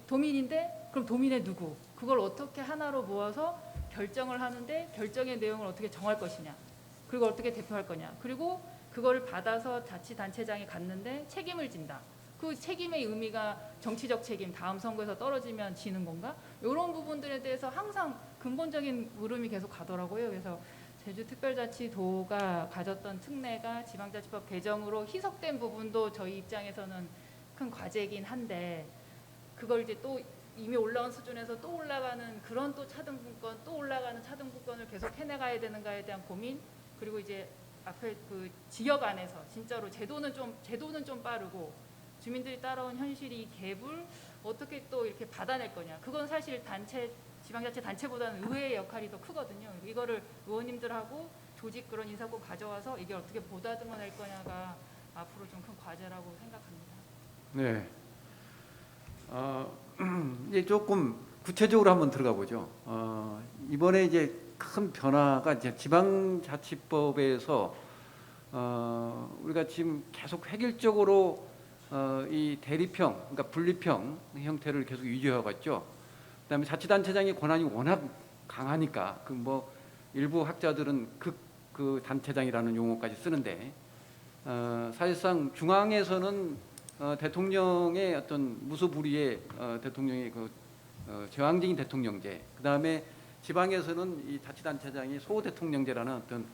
도민인데 그럼 도민의 누구? 그걸 어떻게 하나로 모아서 결정을 하는데 결정의 내용을 어떻게 정할 것이냐? 그리고 어떻게 대표할 거냐? 그리고 그걸 받아서 자치단체장이 갔는데 책임을 진다. 그 책임의 의미가 정치적 책임, 다음 선거에서 떨어지면 지는 건가? 이런 부분들에 대해서 항상 근본적인 물음이 계속 가더라고요. 그래서 제주특별자치도가 가졌던 특례가 지방자치법 개정으로 희석된 부분도 저희 입장에서는 큰 과제이긴 한데 그걸 이제 또 이미 올라온 수준에서 또 올라가는 그런 또 차등분권, 또 올라가는 차등분권을 계속 해나가야 되는가에 대한 고민 그리고 이제 앞에 그 지역 안에서 진짜로 제도는 좀 빠르고 주민들이 따라온 현실이 갭을 어떻게 또 이렇게 받아낼 거냐. 그건 사실 지방자치 단체보다는 의회의 역할이 더 크거든요. 이거를 의원님들하고 조직 그런 인사권 가져와서 이게 어떻게 보다듬어낼 거냐가 앞으로 좀 큰 과제라고 생각합니다. 네. 이제 조금 구체적으로 한번 들어가 보죠. 이번에 이제 큰 변화가 이제 지방자치법에서 우리가 지금 계속 획일적으로 이 대리평, 그러니까 분리평 형태를 계속 유지하고 있죠. 그다음에 자치단체장의 권한이 워낙 강하니까 그 뭐 일부 학자들은 그 단체장이라는 용어까지 쓰는데 사실상 중앙에서는 대통령의 어떤 무소불위의 대통령의 그 제왕적인 대통령제, 그다음에 지방에서는 이 자치단체장이 소대통령제라는 어떤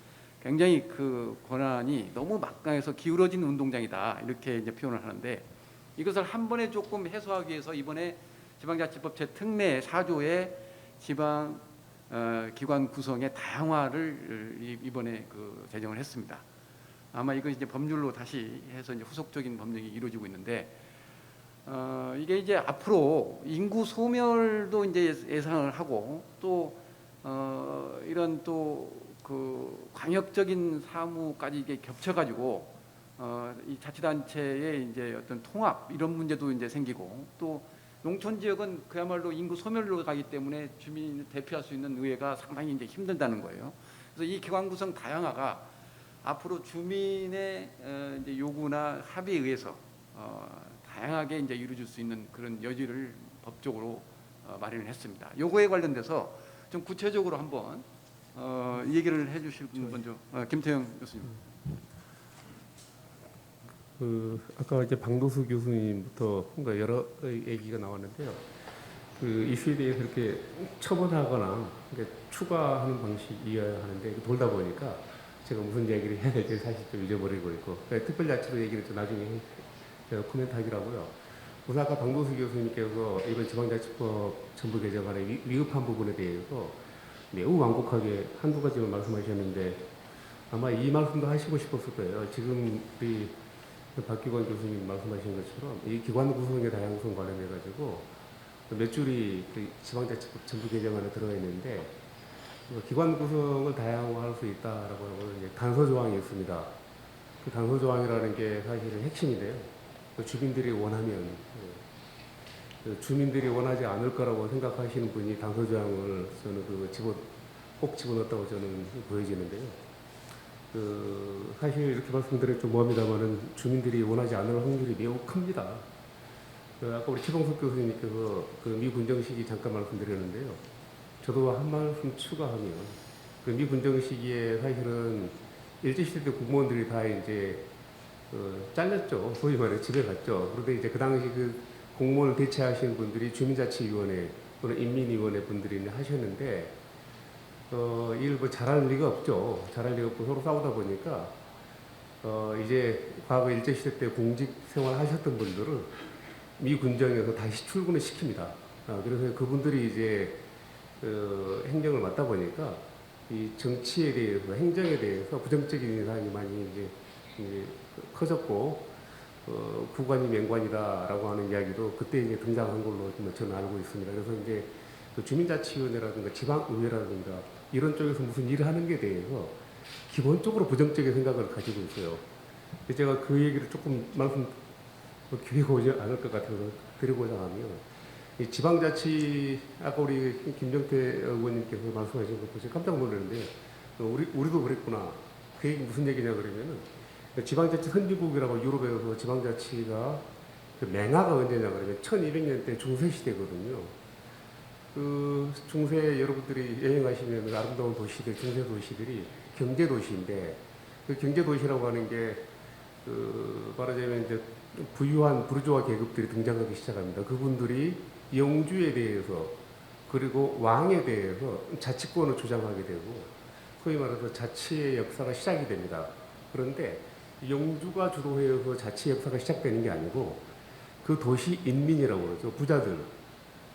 굉장히 그 권한이 너무 막강해서 기울어진 운동장이다 이렇게 이제 표현을 하는데 이것을 한 번에 조금 해소하기 위해서 이번에 지방자치법 제 특례 4조의 지방 기관 구성의 다양화를 이번에 그 제정을 했습니다. 아마 이거 이제 법률로 다시 해서 이제 후속적인 법령이 이루어지고 있는데 이게 이제 앞으로 인구 소멸도 이제 예상을 하고 또 이런 또 그 광역적인 사무까지 이게 겹쳐가지고 이 자치단체의 이제 어떤 통합 이런 문제도 이제 생기고 또 농촌 지역은 그야말로 인구 소멸로 가기 때문에 주민을 대표할 수 있는 의회가 상당히 이제 힘들다는 거예요. 그래서 이 기관 구성 다양화가 앞으로 주민의 이제 요구나 합의에 의해서 다양하게 이제 이루어질 수 있는 그런 여지를 법적으로 마련을 했습니다. 요거에 관련돼서 좀 구체적으로 한번 얘기를 해주실 분 먼저 김태형 교수님. 아까 이제 방도수 교수님부터 뭔가 여러 얘기가 나왔는데요. 그 이슈에 대해서 이렇게 처분하거나 그러니까 추가하는 방식이어야 하는데 돌다 보니까 제가 무슨 얘기를 해야 될지 사실 좀 잊어버리고 있고 그러니까 특별자치로 얘기를 좀 나중에 제가 코멘트하기로 하고요. 우선 아까 방도수 교수님께서 이번 지방자치법 전부 개정안의 위급한 부분에 대해서 매우 완곡하게 한두 가지만 말씀하셨는데 아마 이 말씀도 하시고 싶었을 거예요. 지금 우리 박기관 교수님 말씀하신 것처럼 이 기관 구성의 다양성 관련해 가지고 몇 줄이 그 지방자치법 전부 개정안에 들어가 있는데 기관 구성을 다양화할 수 있다라고 하는 이제 단서 조항이 있습니다. 그 단서 조항이라는 게 사실은 핵심인데요. 주민들이 원하면 주민들이 원하지 않을 거라고 생각하시는 분이 단서 조항을 저는 꼭 집어넣었다고 저는 보여지는데요. 사실 이렇게 말씀드리면 좀 뭐합니다만은 주민들이 원하지 않을 확률이 매우 큽니다. 아까 우리 최봉석 교수님께서 그 미군정 시기 잠깐 말씀드렸는데요. 저도 한 말씀 추가하면 그 미군정 시기에 사실은 일제시대 때 공무원들이 다 이제 잘렸죠. 소위 말해 집에 갔죠. 그런데 이제 그 당시 그 공무원을 대체하시는 분들이 주민자치위원회 또는 인민위원회 분들이 하셨는데 이걸 뭐 잘할 리가 없죠. 잘할 리가 없고 서로 싸우다 보니까 이제 과거 일제시대 때 공직 생활 하셨던 분들을 미 군정에서 다시 출근을 시킵니다. 그래서 그분들이 이제 행정을 맡다 보니까 이 정치에 대해서 행정에 대해서 부정적인 인상이 많이 이제 커졌고 구관이 맹관이다라고 하는 이야기도 그때 이제 등장한 걸로 저는 알고 있습니다. 그래서 이제 그 주민자치위원회라든가 지방의회라든가 이런 쪽에서 무슨 일을 하는 게 대해서 기본적으로 부정적인 생각을 가지고 있어요. 제가 그 얘기를 조금 기회가 오지 않을 것 같아서 드리고자 하면 이 지방자치 아까 우리 김정태 의원님께서 말씀하신 거 보시 깜짝 놀랐는데 우리도 그랬구나. 그 얘기 무슨 얘기냐 그러면은 지방자치 선진국이라고 유럽에서 지방자치가 그 맹화가 언제냐 그러면 1200년대 중세시대거든요. 그 중세 여러분들이 여행하시면 아름다운 도시들, 중세 도시들이 경제 도시인데 그 경제 도시라고 하는 게 말하자면 이제 부유한 부르주아 계급들이 등장하기 시작합니다. 그분들이 영주에 대해서 그리고 왕에 대해서 자치권을 주장하게 되고 소위 말해서 자치의 역사가 시작이 됩니다. 그런데 영주가 주도해서 자치의 역사가 시작되는 게 아니고 그 도시 인민이라고 그러죠. 부자들.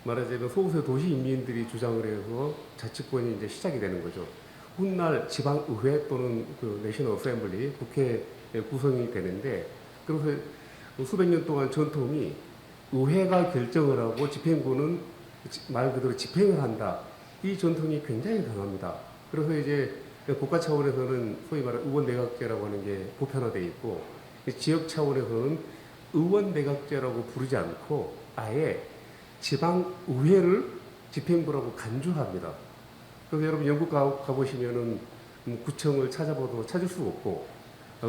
말하자면 소수의 도시 인민들이 주장을 해서 자치권이 이제 시작이 되는 거죠. 훗날 지방의회 또는 그 내셔널 어셈블리 국회 구성이 되는데 그래서 수백 년 동안 전통이 의회가 결정을 하고 집행부는 말 그대로 집행을 한다. 이 전통이 굉장히 강합니다. 그래서 이제 국가 차원에서는 소위 말하는 의원 내각제라고 하는 게 보편화되어 있고 지역 차원에서는 의원 내각제라고 부르지 않고 아예 지방의회를 집행부라고 간주합니다. 그래서 여러분 영국 가보시면은 구청을 찾아봐도 찾을 수가 없고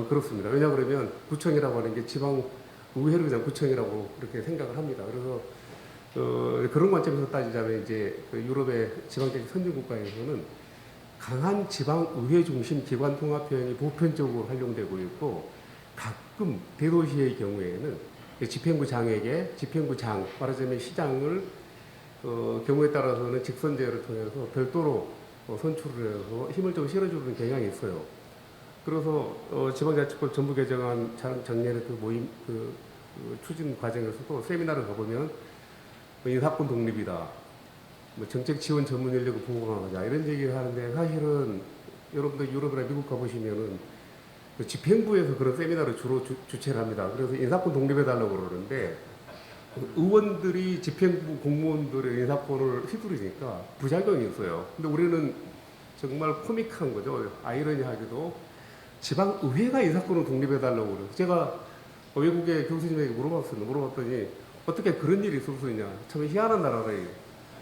그렇습니다. 왜냐 그러면 구청이라고 하는 게 지방의회를 그냥 구청이라고 그렇게 생각을 합니다. 그래서 그런 관점에서 따지자면 이제 그 유럽의 지방자치 선진국가에서는 강한 지방의회 중심 기관 통합형이 보편적으로 활용되고 있고 가끔 대도시의 경우에는 집행부장에게 집행부장 말하자면 시장을 경우에 따라서는 직선제를 통해서 별도로 선출을 해서 힘을 좀 실어주는 경향이 있어요. 그래서 지방자치법 전부 개정안 작년에 그 모임 추진 과정에서도 세미나를 가보면 인사권 독립이다. 정책 지원 전문 인력을 보강하자 이런 얘기를 하는데 사실은 여러분들 유럽이나 미국 가보시면은 집행부에서 그런 세미나를 주로 주최를 합니다. 그래서 인사권 독립해달라고 그러는데 의원들이 집행부 공무원들의 인사권을 휘두르니까 부작용이 있어요. 근데 우리는 정말 코믹한 거죠. 아이러니하게도 지방의회가 인사권을 독립해달라고 그래요. 제가 외국의 교수님에게 물어봤더니 어떻게 그런 일이 있을 수 있냐. 참 희한한 나라래요.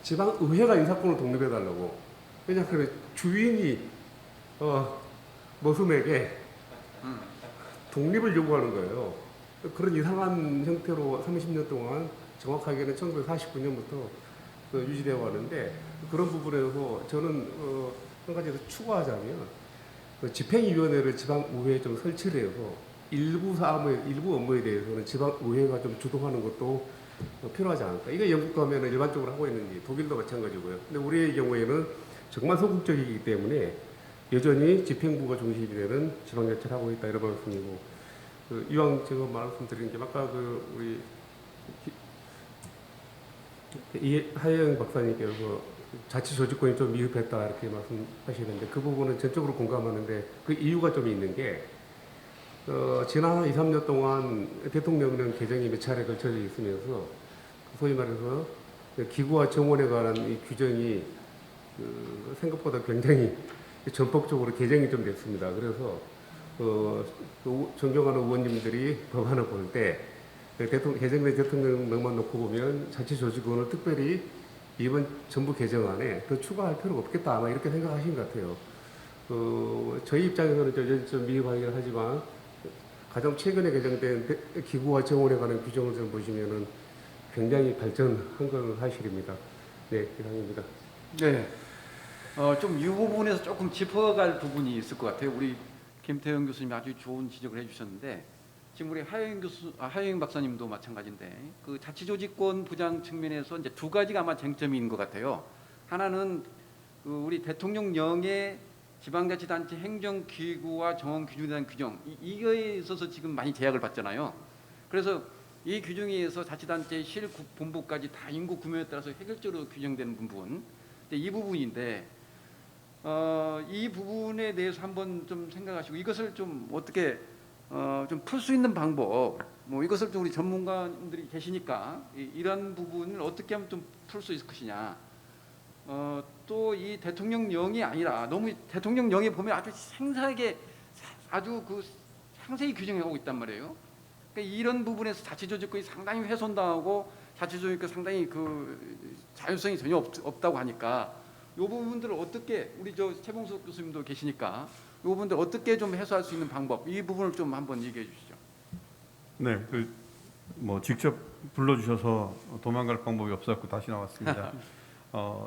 지방의회가 인사권을 독립해달라고. 왜냐하면 주인이 머슴에게 독립을 요구하는 거예요. 그런 이상한 형태로 30년 동안 정확하게는 1949년부터 유지되어 왔는데 그런 부분에서 저는 한 가지 더 추가하자면 집행위원회를 지방의회에 좀 설치를 해서 일부 업무에 대해서는 지방의회가 좀 주도하는 것도 필요하지 않을까. 이게 영국 가면은 일반적으로 하고 있는지 독일도 마찬가지고요. 근데 우리의 경우에는 정말 소극적이기 때문에 여전히 집행부가 중심이 되는 지방자치를 하고 있다 이런 말씀이고 이왕 제가 말씀드린 게 아까 우리 하영 박사님께서 자치조직권이 좀 미흡했다 이렇게 말씀하시는데 그 부분은 전적으로 공감하는데 그 이유가 좀 있는 게 지난 2, 3년 동안 대통령령 개정이 몇 차례 걸쳐져 있으면서 소위 말해서 기구와 정원에 관한 이 규정이 생각보다 굉장히 전폭적으로 개정이 좀 됐습니다. 그래서 존경하는 의원님들이 법안을 볼 때 개정된 대통령령만 놓고 보면 자치조직원을 특별히 이번 정부 개정안에 더 추가할 필요가 없겠다 아마 이렇게 생각하신 것 같아요. 저희 입장에서는 좀 미흡하긴 하지만 가장 최근에 개정된 기구와 정원에 관한 규정을 좀 보시면은 굉장히 발전한 건 사실입니다. 네, 이상입니다. 네. 좀 이 부분에서 조금 짚어갈 부분이 있을 것 같아요. 우리 김태형 교수님이 아주 좋은 지적을 해주셨는데 지금 우리 하영 박사님도 마찬가지인데 그 자치조직권 부장 측면에서 이제 두 가지가 아마 쟁점이 있는 것 같아요. 하나는 우리 대통령령의 지방자치단체 행정기구와 정원기준에 대한 규정 이거에 있어서 지금 많이 제약을 받잖아요. 그래서 이 규정에 의해서 자치단체의 실본부까지 다 인구 구매에 따라서 획일적으로 규정되는 부분 이 부분인데 이 부분에 대해서 한번 좀 생각하시고 이것을 좀 어떻게 좀 풀 수 있는 방법 뭐 이것을 좀 우리 전문가들이 계시니까 이런 부분을 어떻게 하면 좀 풀 수 있을 것이냐 또 이 대통령령이 아니라 너무 대통령령에 보면 아주 생생하게 아주 그 상세히 규정하고 있단 말이에요. 그러니까 이런 부분에서 자치조직권이 상당히 훼손당하고 자치조직권 상당히 그 자율성이 전혀 없다고 하니까 이 부분들을 어떻게 우리 최봉석 교수님도 계시니까 이 부분들 어떻게 좀 해소할 수 있는 방법 이 부분을 좀 한번 얘기해 주시죠. 네, 뭐 직접 불러주셔서 도망갈 방법이 없었고 다시 나왔습니다.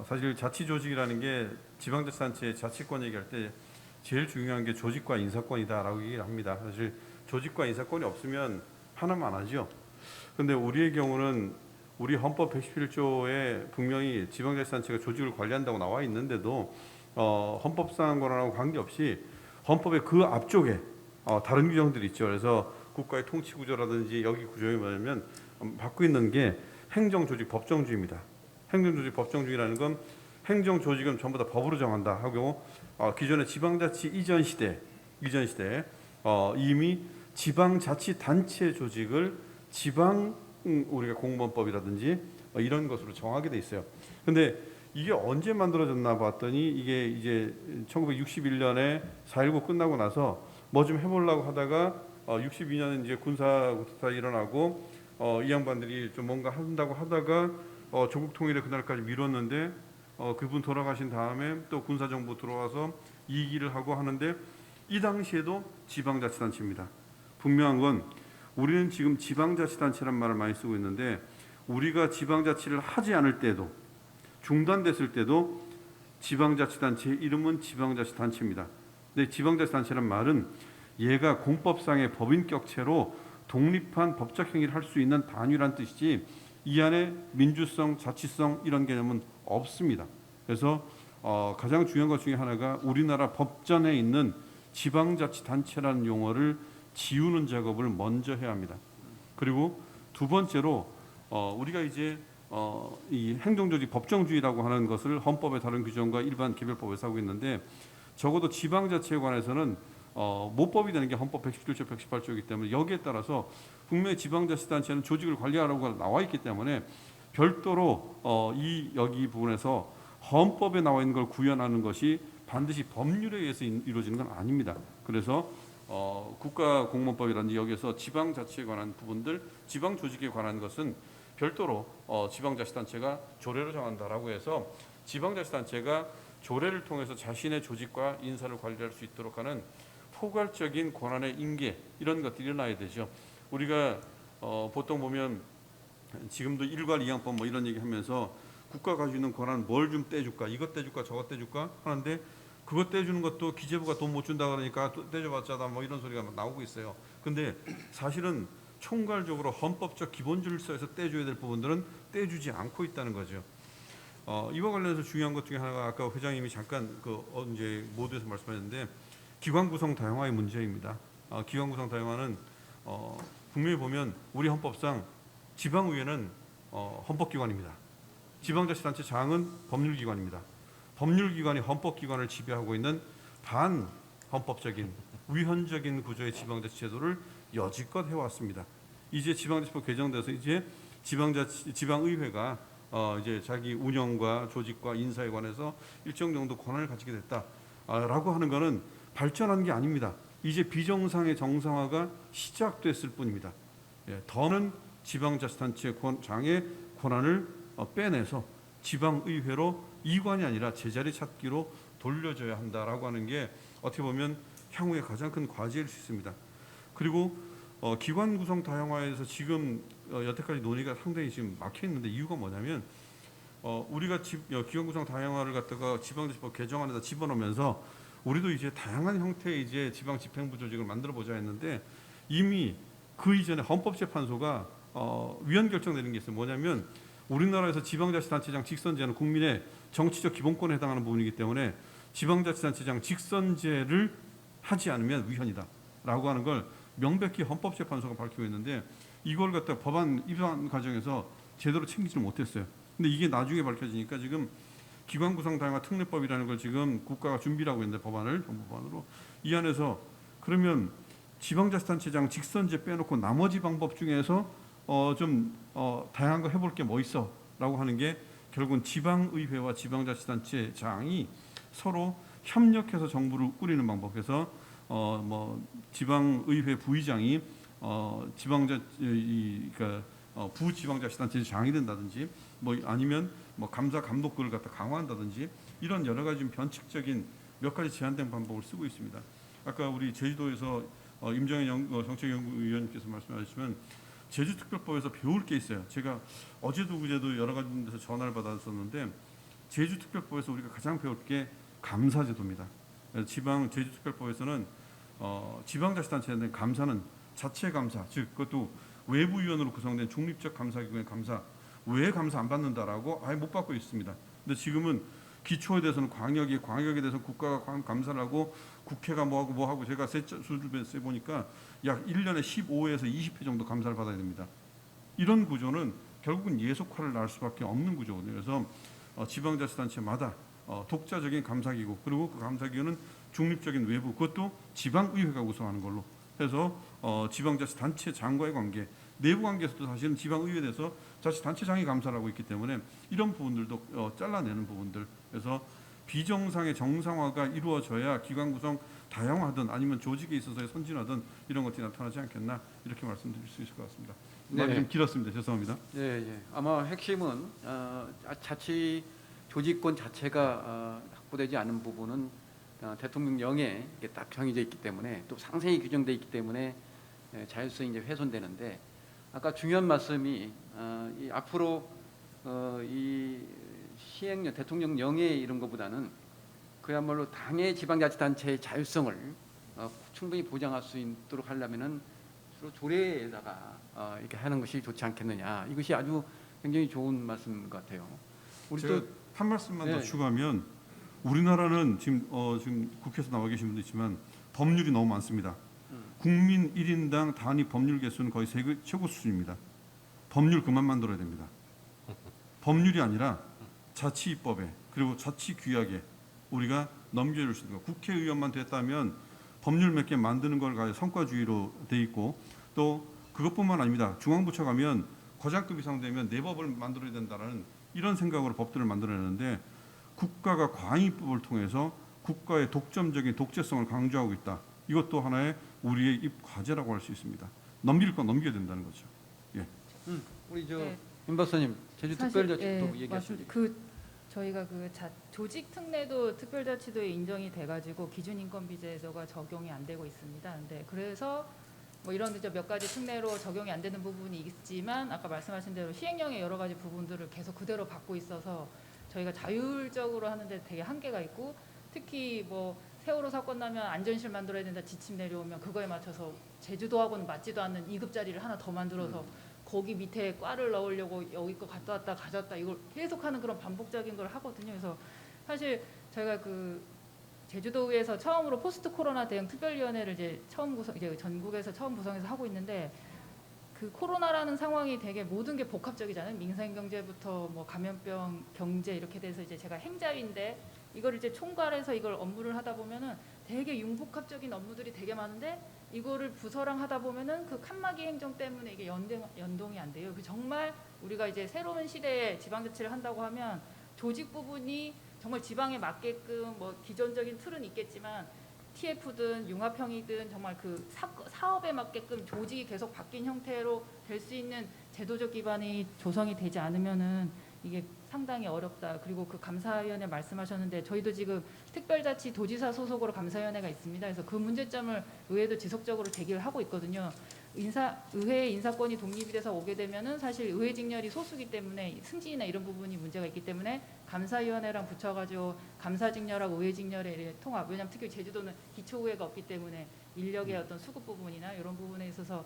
사실 자치조직이라는 게 지방자치단체의 자치권 얘기할 때 제일 중요한 게 조직과 인사권이다라고 얘기를 합니다. 사실 조직과 인사권이 없으면 하나만 안 하죠. 근데 우리의 경우는 우리 헌법 111조에 분명히 지방자치단체가 조직을 관리한다고 나와 있는데도 헌법상 권한하고 관계없이 헌법의 그 앞쪽에 다른 규정들이 있죠. 그래서 국가의 통치 구조라든지 여기 구조에 뭐냐면 받고 있는 게 행정조직 법정주의입니다. 행정조직 법정주의라는 건 행정조직은 전부 다 법으로 정한다 하고 기존의 지방자치 이전 시대 이미 지방자치단체 조직을 우리가 공무원법이라든지 이런 것으로 정하게 돼 있어요. 근데 이게 언제 만들어졌나 봤더니 이게 이제 1961년에 4.19 끝나고 나서 뭐 좀 해보려고 하다가 62년에 이제 군사구태타 일어나고 이 양반들이 좀 뭔가 한다고 하다가 조국 통일의 그날까지 미뤘는데 그분 돌아가신 다음에 또 군사정부 들어와서 이기를 하고 하는데 이 당시에도 지방자치단체입니다. 분명한 건 우리는 지금 지방자치단체란 말을 많이 쓰고 있는데 우리가 지방자치를 하지 않을 때도 중단됐을 때도 지방자치단체의 이름은 지방자치단체입니다. 근데 지방자치단체란 말은 얘가 공법상의 법인격체로 독립한 법적 행위를 할 수 있는 단위란 뜻이지 이 안에 민주성, 자치성 이런 개념은 없습니다. 그래서 가장 중요한 것 중에 하나가 우리나라 법전에 있는 지방자치단체라는 용어를 지우는 작업을 먼저 해야 합니다. 그리고 두 번째로 우리가 이제 이 행정조직 법정주의라고 하는 것을 헌법의 다른 규정과 일반 개별법에서 하고 있는데 적어도 지방자치에 관해서는 모법이 되는 게 헌법 117조 118조이기 때문에 여기에 따라서 분명히 지방자치단체는 조직을 관리하라고 나와 있기 때문에 별도로 여기 부분에서 헌법에 나와 있는 걸 구현하는 것이 반드시 법률에 의해서 이루어지는 건 아닙니다. 그래서 국가공무원법이라든지 여기에서 지방자치에 관한 부분들, 지방조직에 관한 것은 별도로 지방자치단체가 조례로 정한다라고 해서 지방자치단체가 조례를 통해서 자신의 조직과 인사를 관리할 수 있도록 하는 포괄적인 권한의 인계 이런 것들이 일어나야 되죠. 우리가 보통 보면 지금도 일괄 이양법 뭐 이런 얘기하면서 국가 가지고 있는 권한 뭘 좀 떼줄까, 이것 떼줄까, 저것 떼줄까 하는데 그것 떼주는 것도 기재부가 돈 못 준다 그러니까 떼줘봤자다 뭐 이런 소리가 막 나오고 있어요. 근데 사실은 총괄적으로 헌법적 기본 질서에서 떼줘야 될 부분들은 떼주지 않고 있다는 거죠. 이와 관련해서 중요한 것 중에 하나가 아까 회장님이 잠깐 이제 모두에서 말씀하셨는데 기관 구성 다양화의 문제입니다. 기관 구성 다양화는 분명히 보면 우리 헌법상 지방의회는 헌법기관입니다. 지방자치단체장은 법률기관입니다. 법률기관이 헌법기관을 지배하고 있는 반헌법적인 위헌적인 구조의 지방자치제도를 여지껏 해왔습니다. 이제 지방자치법 개정돼서 이제 지방의회가 이제 자기 운영과 조직과 인사에 관해서 일정 정도 권한을 가지게 됐다라고 하는 것은 발전한 게 아닙니다. 이제 비정상의 정상화가 시작됐을 뿐입니다. 더는 지방자치단체 장의 권한을 빼내서 지방의회로 이관이 아니라 제자리 찾기로 돌려줘야 한다라고 하는 게 어떻게 보면 향후에 가장 큰 과제일 수 있습니다. 그리고 기관 구성 다양화에서 지금 여태까지 논의가 상당히 지금 막혀 있는데 이유가 뭐냐면 우리가 기관 구성 다양화를 갖다가 지방자치법 개정안에다 집어넣으면서 우리도 이제 다양한 형태의 이제 지방 집행부 조직을 만들어 보자 했는데 이미 그 이전에 헌법재판소가 위헌 결정 내린 게 있어요. 뭐냐면 우리나라에서 지방자치단체장 직선제는 국민의 정치적 기본권에 해당하는 부분이기 때문에 지방자치단체장 직선제를 하지 않으면 위헌이다라고 하는 걸 명백히 헌법재판소가 밝히고 있는데 이걸 갖다 법안 입안 과정에서 제대로 챙기지를 못했어요. 근데 이게 나중에 밝혀지니까 지금 기관구성 다양화 특례법이라는 걸 지금 국가가 준비를 하고 있는데 법안을 정부법안으로 이 안에서 그러면 지방자치단체장 직선제 빼놓고 나머지 방법 중에서 다양한 거 해볼 게 뭐 있어? 라고 하는 게 결국은 지방의회와 지방자치단체장이 서로 협력해서 정부를 꾸리는 방법에서 지방의회 부의장이 그러니까 부지방자치단체장이 된다든지 뭐 아니면 뭐 감사 감독권을 갖다 강화한다든지 이런 여러 가지 좀 변칙적인 몇 가지 제한된 방법을 쓰고 있습니다. 아까 우리 제주도에서 임정현 정책연구위원님께서 말씀하셨지만 제주특별법에서 배울 게 있어요. 제가 어제도 그제도 여러 가지 데서 전화를 받았었는데 제주특별법에서 우리가 가장 배울 게 감사제도입니다. 제주특별법에서는 지방자치단체에 감사는 자체감사, 즉 그것도 외부위원으로 구성된 중립적 감사기관의 감사, 왜 감사 안 받는다라고 아예 못 받고 있습니다. 근데 지금은 기초에 대해서는 광역에 대해서 국가가 감사를 하고 국회가 뭐하고 제가 수준을 세보니까 약 1년에 15회에서 20회 정도 감사를 받아야 됩니다. 이런 구조는 결국은 예속화를 낳을 수밖에 없는 구조거든요. 그래서 지방자치단체마다 독자적인 감사기구 그리고 그 감사기구는 중립적인 외부 그것도 지방의회가 구성하는 걸로 해서 지방자치단체장과의 관계 내부 관계에서도 사실은 지방의회에 대해서 자치단체장이 감사를 하고 있기 때문에 이런 부분들도 잘라내는 부분들 그래서 비정상의 정상화가 이루어져야 기관 구성 다양화하든 아니면 조직에 있어서의 선진화든 이런 것들이 나타나지 않겠나 이렇게 말씀드릴 수 있을 것 같습니다. 말이 좀 길었습니다. 죄송합니다. 예. 아마 핵심은 자치 조직권 자체가 확보되지 않은 부분은 대통령령에 이게 딱 정해져 있기 때문에 또 상세히 규정돼 있기 때문에 자율성이 이제 훼손되는데 아까 중요한 말씀이 이 앞으로 이 시행령 대통령령에 이런 것보다는 그야말로 당의 지방자치단체의 자율성을 충분히 보장할 수 있도록 하려면은 주로 조례에다가 이렇게 하는 것이 좋지 않겠느냐. 이것이 아주 굉장히 좋은 말씀인 것 같아요. 우리 제가 또 한 말씀만 네. 더 추가하면 우리나라는 지금 국회에서 나와 계신 분도 있지만 법률이 너무 많습니다. 국민 1인당 단위 법률 개수는 거의 세계 최고 수준입니다. 법률 그만 만들어야 됩니다. 법률이 아니라 자치입법에 그리고 자치규약에 우리가 넘겨줄 수 있는 거. 국회의원만 됐다면 법률 몇 개 만드는 걸 가지고 성과주의로 돼 있고 또 그것뿐만 아닙니다. 중앙부처 가면 과장급 이상 되면 내법을 만들어야 된다는 이런 생각으로 법들을 만들어내는데 국가가 과잉법을 통해서 국가의 독점적인 독재성을 강조하고 있다. 이것도 하나의 우리의 입 과제라고 할 수 있습니다. 넘길 건 넘겨야 된다는 거죠. 예. 우리 네. 임 박사님 제주특별자치도 예, 얘기하실 맞습니다. 저희가 조직 특례도 특별자치도에 인정이 돼가지고 기준인건비제도가 적용이 안 되고 있습니다. 근데 그래서 뭐 이런 이제 몇 가지 특례로 적용이 안 되는 부분이 있지만 아까 말씀하신 대로 시행령의 여러 가지 부분들을 계속 그대로 받고 있어서 저희가 자율적으로 하는데 되게 한계가 있고 특히 뭐 세월호 사건 나면 안전실 만들어야 된다 지침 내려오면 그거에 맞춰서 제주도하고는 맞지도 않는 2급 자리를 하나 더 만들어서 거기 밑에 과를 넣으려고 여기 거 갔다 왔다 가져왔다 이걸 계속하는 그런 반복적인 걸 하거든요. 그래서 사실 저희가 그 제주도에서 처음으로 포스트 코로나 대응 특별위원회를 이제 전국에서 처음 구성해서 하고 있는데 그 코로나라는 상황이 되게 모든 게 복합적이잖아요. 민생 경제부터 뭐 감염병 경제 이렇게 돼서 이제 제가 행자위인데 이걸 이제 총괄해서 이걸 업무를 하다 보면은 되게 융복합적인 업무들이 되게 많은데 이거를 부서랑 하다 보면은 그 칸막이 행정 때문에 이게 연동이 안 돼요. 그 정말 우리가 이제 새로운 시대에 지방자치를 한다고 하면 조직 부분이 정말 지방에 맞게끔 뭐 기존적인 틀은 있겠지만 TF든 융합형이든 정말 그 사업에 맞게끔 조직이 계속 바뀐 형태로 될 수 있는 제도적 기반이 조성이 되지 않으면은 이게 상당히 어렵다. 그리고 그 감사위원회 말씀하셨는데 저희도 지금 특별자치 도지사 소속으로 감사위원회가 있습니다. 그래서 그 문제점을 의회도 지속적으로 제기를 하고 있거든요. 의회의 인사권이 독립이 돼서 오게 되면은 사실 의회 직렬이 소수기 때문에 승진이나 이런 부분이 문제가 있기 때문에 감사위원회랑 붙여가지고 감사 직렬하고 의회 직렬의 통합. 왜냐하면 특히 제주도는 기초의회가 없기 때문에 인력의 어떤 수급 부분이나 이런 부분에 있어서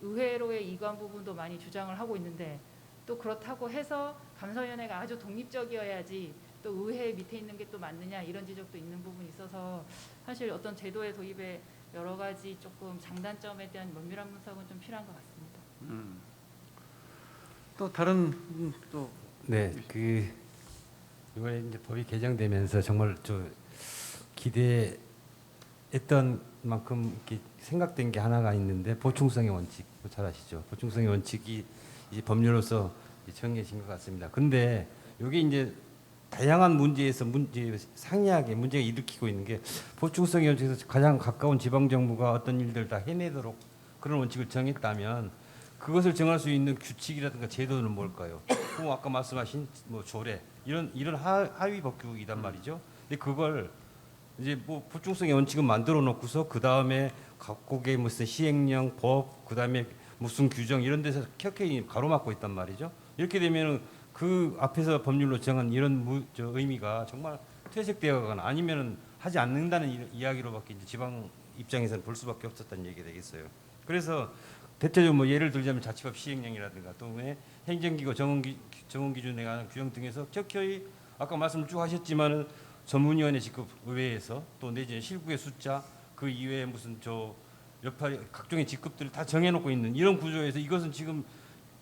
의회로의 이관 부분도 많이 주장을 하고 있는데 또 그렇다고 해서 감사위원회가 아주 독립적이어야지 또 의회 밑에 있는 게 또 맞느냐 이런 지적도 있는 부분이 있어서 사실 어떤 제도의 도입에 여러 가지 조금 장단점에 대한 면밀한 분석은 좀 필요한 것 같습니다. 또 다른 또 네, 그 이번에 이제 법이 개정되면서 정말 기대했던 만큼 이렇게 생각된 게 하나가 있는데 보충성의 원칙, 잘 아시죠? 보충성의 원칙이 이제 법률로서 정해진 것 같습니다. 근데 이게 이제 다양한 문제에서 상이하게 문제가 일으키고 있는 게 보충성의 원칙에서 가장 가까운 지방 정부가 어떤 일들 다 해내도록 그런 원칙을 정했다면 그것을 정할 수 있는 규칙이라든가 제도는 뭘까요? 그럼 아까 말씀하신 뭐 조례 이런 하위 법규이단 말이죠. 근데 그걸 이제 뭐 보충성의 원칙은 만들어 놓고서 그 다음에 각국의 무슨 시행령, 법, 그 다음에 무슨 규정 이런 데서 켜켜이 가로막고 있단 말이죠. 이렇게 되면은 그 앞에서 법률로 정한 이런 의미가 정말 퇴색되어가거나 아니면은 하지 않는다는 이야기로밖에 이제 지방 입장에서는 볼 수밖에 없었다는 얘기가 되겠어요. 그래서 대체적으로 뭐 예를 들자면 자치법 시행령이라든가 또 행정기구 정원기준에 관한 규정 등에서 켜켜이 아까 말씀 쭉 하셨지만은 전문위원회 직급 의회에서 또 내지는 실구의 숫자 그 이외에 무슨 여파 각종의 직급들을 다 정해놓고 있는 이런 구조에서 이것은 지금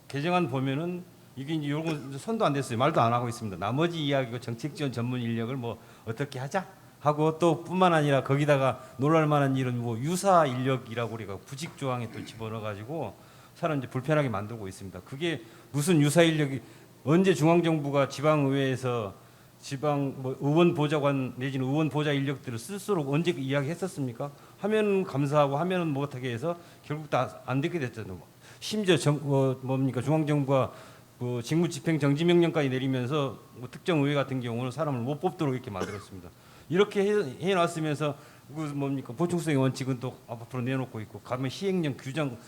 개정안 보면은 이게 이제 요건 손도 안 댔어요. 말도 안 하고 있습니다. 나머지 이야기고 정책 지원 전문 인력을 뭐 어떻게 하자 하고 또 뿐만 아니라 거기다가 놀랄 만한 일은 뭐 유사 인력이라고 우리가 구직 조항에 또 집어넣어 가지고 사람 이제 불편하게 만들고 있습니다. 그게 무슨 유사 인력이 언제 중앙 정부가 지방 의회에서 지방 뭐 의원 보좌관 내지는 의원 보좌 인력들을 쓸수록 언제 이야기했었습니까? 하면 감사하고 하면은 못하게 해서 결국 다 안 되게 됐잖아요. 심지어 중앙 정부가 그 직무집행정지명령까지 내리면서 뭐 특정 의회 같은 경우는 사람을 못 뽑도록 이렇게 만들었습니다. 이렇게 해놨으면서 그 보충성의 원칙은 또 앞으로 내놓고 있고 가면 시행령 규정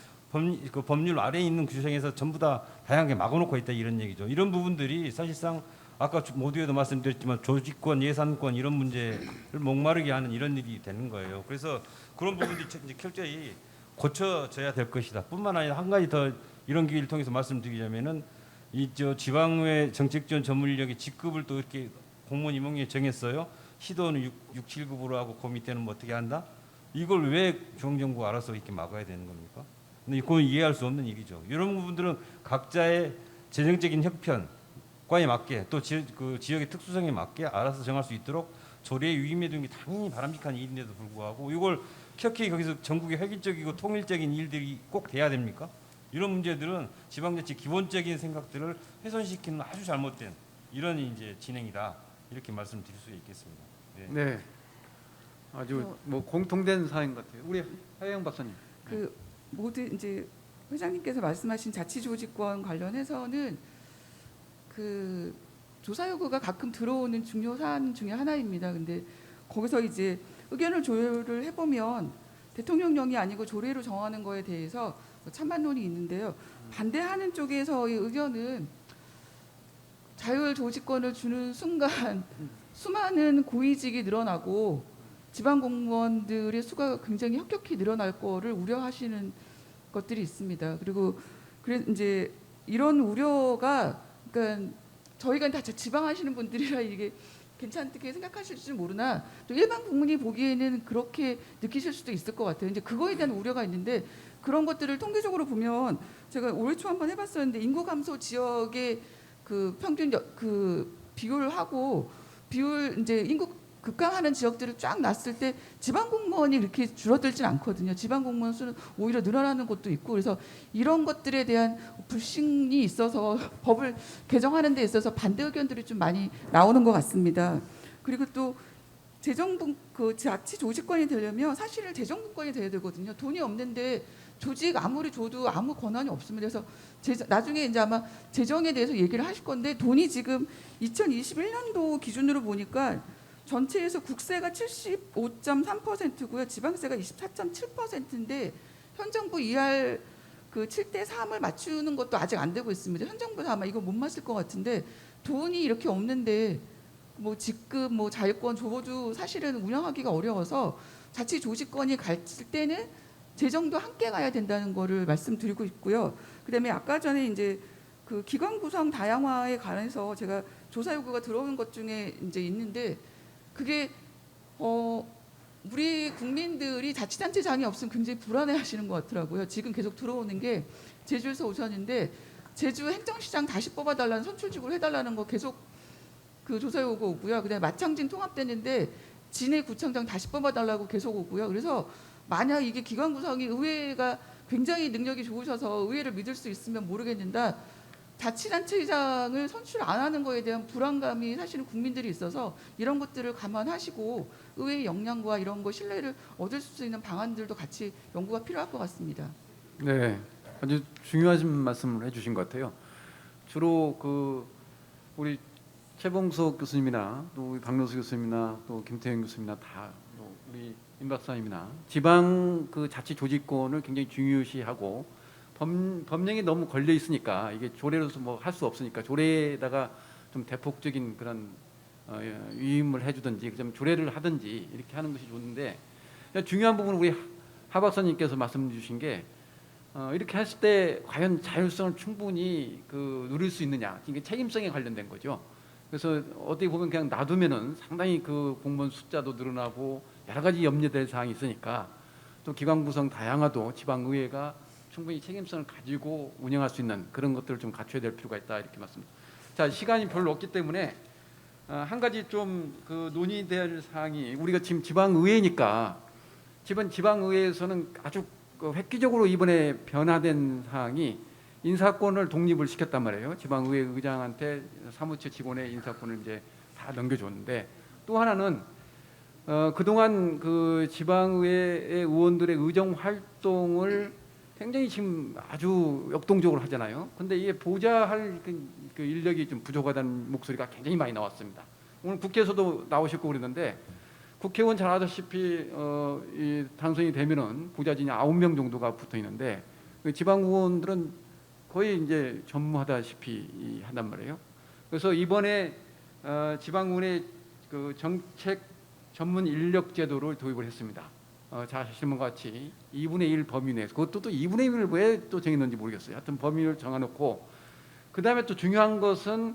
법률 아래에 있는 규정에서 전부 다 다양하게 막아놓고 있다 이런 얘기죠. 이런 부분들이 사실상 아까 모두에도 말씀드렸지만 조직권, 예산권 이런 문제를 목마르게 하는 이런 일이 되는 거예요. 그래서 그런 부분들이 이제 철저히 고쳐져야 될 것이다. 뿐만 아니라 한 가지 더 이런 기회를 통해서 말씀드리자면은 지방의회 정책지원 전문 인력의 직급을 또 이렇게 공무원 임용에 정했어요. 시도는 6, 7급으로 하고 그 밑에는 뭐 어떻게 한다? 이걸 왜 중앙정부가 알아서 이렇게 막아야 되는 겁니까? 근데 그건 이해할 수 없는 일이죠. 이런 부분들은 각자의 재정적인 형편과에 맞게 또 그 지역의 특수성에 맞게 알아서 정할 수 있도록 조례 유임해 두는 게 당연히 바람직한 일인데도 불구하고 이걸 켜키 거기서 전국의 획일적이고 통일적인 일들이 꼭 돼야 됩니까? 이런 문제들은 지방자치 기본적인 생각들을 훼손시키는 아주 잘못된 이런 이제 진행이다 이렇게 말씀드릴 수 있겠습니다. 네. 네. 아주 뭐 공통된 사항인 것 같아요. 우리 하영 박사님. 그 모든 이제 회장님께서 말씀하신 자치조직권 관련해서는 그 조사 요구가 가끔 들어오는 중요 사안 중에 하나입니다. 근데 거기서 이제 의견을 조율을 해보면 대통령령이 아니고 조례로 정하는 거에 대해서 찬반론이 있는데요. 반대하는 쪽에서의 의견은 자율조직권을 주는 순간 수많은 고위직이 늘어나고 지방 공무원들의 수가 굉장히 혁혁히 늘어날 거를 우려하시는 것들이 있습니다. 그리고 그래 이제 이런 우려가 그러니까 저희가 다 지방 하시는 분들이라 이게 괜찮게 생각하실지 모르나 또 일반 국민이 보기에는 그렇게 느끼실 수도 있을 것 같아요. 이제 그거에 대한 우려가 있는데 그런 것들을 통계적으로 보면 제가 올해 초 한번 해봤었는데 인구 감소 지역의 그 평균 그 비율을 하고 비율 이제 인구 급강하는 지역들을 쫙 놨을 때 지방 공무원이 이렇게 줄어들진 않거든요. 지방 공무원 수는 오히려 늘어나는 곳도 있고 그래서 이런 것들에 대한 불신이 있어서 법을 개정하는 데 있어서 반대 의견들이 좀 많이 나오는 것 같습니다. 그리고 또 재정분 그 자치 조직권이 되려면 사실은 재정분권이 돼야 되거든요. 돈이 없는데 조직 아무리 줘도 아무 권한이 없습니다. 그래서 나중에 이제 아마 재정에 대해서 얘기를 하실 건데 돈이 지금 2021년도 기준으로 보니까 전체에서 국세가 75.3%고요. 지방세가 24.7%인데 현 정부 이할 그 7대 3을 맞추는 것도 아직 안 되고 있습니다. 현 정부는 아마 이거 못 맞을 것 같은데 돈이 이렇게 없는데 뭐 직급 뭐 자율권 줘도 사실은 운영하기가 어려워서 자치 조직권이 갈 때는 재정도 함께 가야 된다는 거를 말씀드리고 있고요. 그다음에 아까 전에 이제 그 기관 구성 다양화에 관해서 제가 조사 요구가 들어오는 것 중에 이제 있는데 그게 우리 국민들이 자치단체장이 없으면 굉장히 불안해하시는 것 같더라고요. 지금 계속 들어오는 게 제주에서 오셨는데 제주 행정시장 다시 뽑아달라는 선출직으로 해달라는 거 계속 그 조사 요구 오고요. 그다음에 마창진 통합됐는데 진해 구청장 다시 뽑아달라고 계속 오고요. 그래서 만약 이게 기관 구성이 의회가 굉장히 능력이 좋으셔서 의회를 믿을 수 있으면 모르겠는데 자치단체장을 선출 안 하는 거에 대한 불안감이 사실은 국민들이 있어서 이런 것들을 감안하시고 의회의 역량과 이런 거 신뢰를 얻을 수 있는 방안들도 같이 연구가 필요할 것 같습니다. 네, 아주 중요하신 말씀을 해주신 것 같아요. 주로 그 우리 최봉석 교수님이나 또 우리 박노수 교수님이나 또 김태형 교수님이나 다 우리 임 박사님이나 지방 그 자치 조직권을 굉장히 중요시하고 법령이 너무 걸려 있으니까 이게 조례로서 뭐 할 수 없으니까 조례에다가 좀 대폭적인 그런 위임을 해주든지 좀 조례를 하든지 이렇게 하는 것이 좋은데 중요한 부분은 우리 하 박사님께서 말씀 주신 게 이렇게 했을 때 과연 자율성을 충분히 그 누릴 수 있느냐 이게 책임성에 관련된 거죠. 그래서 어떻게 보면 그냥 놔두면은 상당히 그 공무원 숫자도 늘어나고 여러 가지 염려될 사항이 있으니까 또 기관 구성 다양화도 지방의회가 충분히 책임성을 가지고 운영할 수 있는 그런 것들을 좀 갖춰야 될 필요가 있다 이렇게 말씀드립니다. 자, 시간이 별로 없기 때문에 한 가지 좀 그 논의될 사항이 우리가 지금 지방의회니까 지방의회에서는 아주 그 획기적으로 이번에 변화된 사항이 인사권을 독립을 시켰단 말이에요. 지방의회 의장한테 사무처 직원의 인사권을 이제 다 넘겨줬는데 또 하나는 그동안 그 지방의회 의원들의 의정 활동을 굉장히 지금 아주 역동적으로 하잖아요. 근데 이게 보좌할 그 인력이 좀 부족하다는 목소리가 굉장히 많이 나왔습니다. 오늘 국회에서도 나오셨고 그랬는데 국회의원 잘 아시다시피 이 당선이 되면은 보좌진이 9명 정도가 붙어 있는데 지방의원들은 거의 이제 전무하다시피 한단 말이에요. 그래서 이번에 지방의원의 그 정책 전문 인력 제도를 도입을 했습니다. 잘 아시는 것 같이 2분의 1 범위 내에서 그것도 또 2분의 1을 왜 또 정했는지 모르겠어요. 하여튼 범위를 정해놓고 그 다음에 또 중요한 것은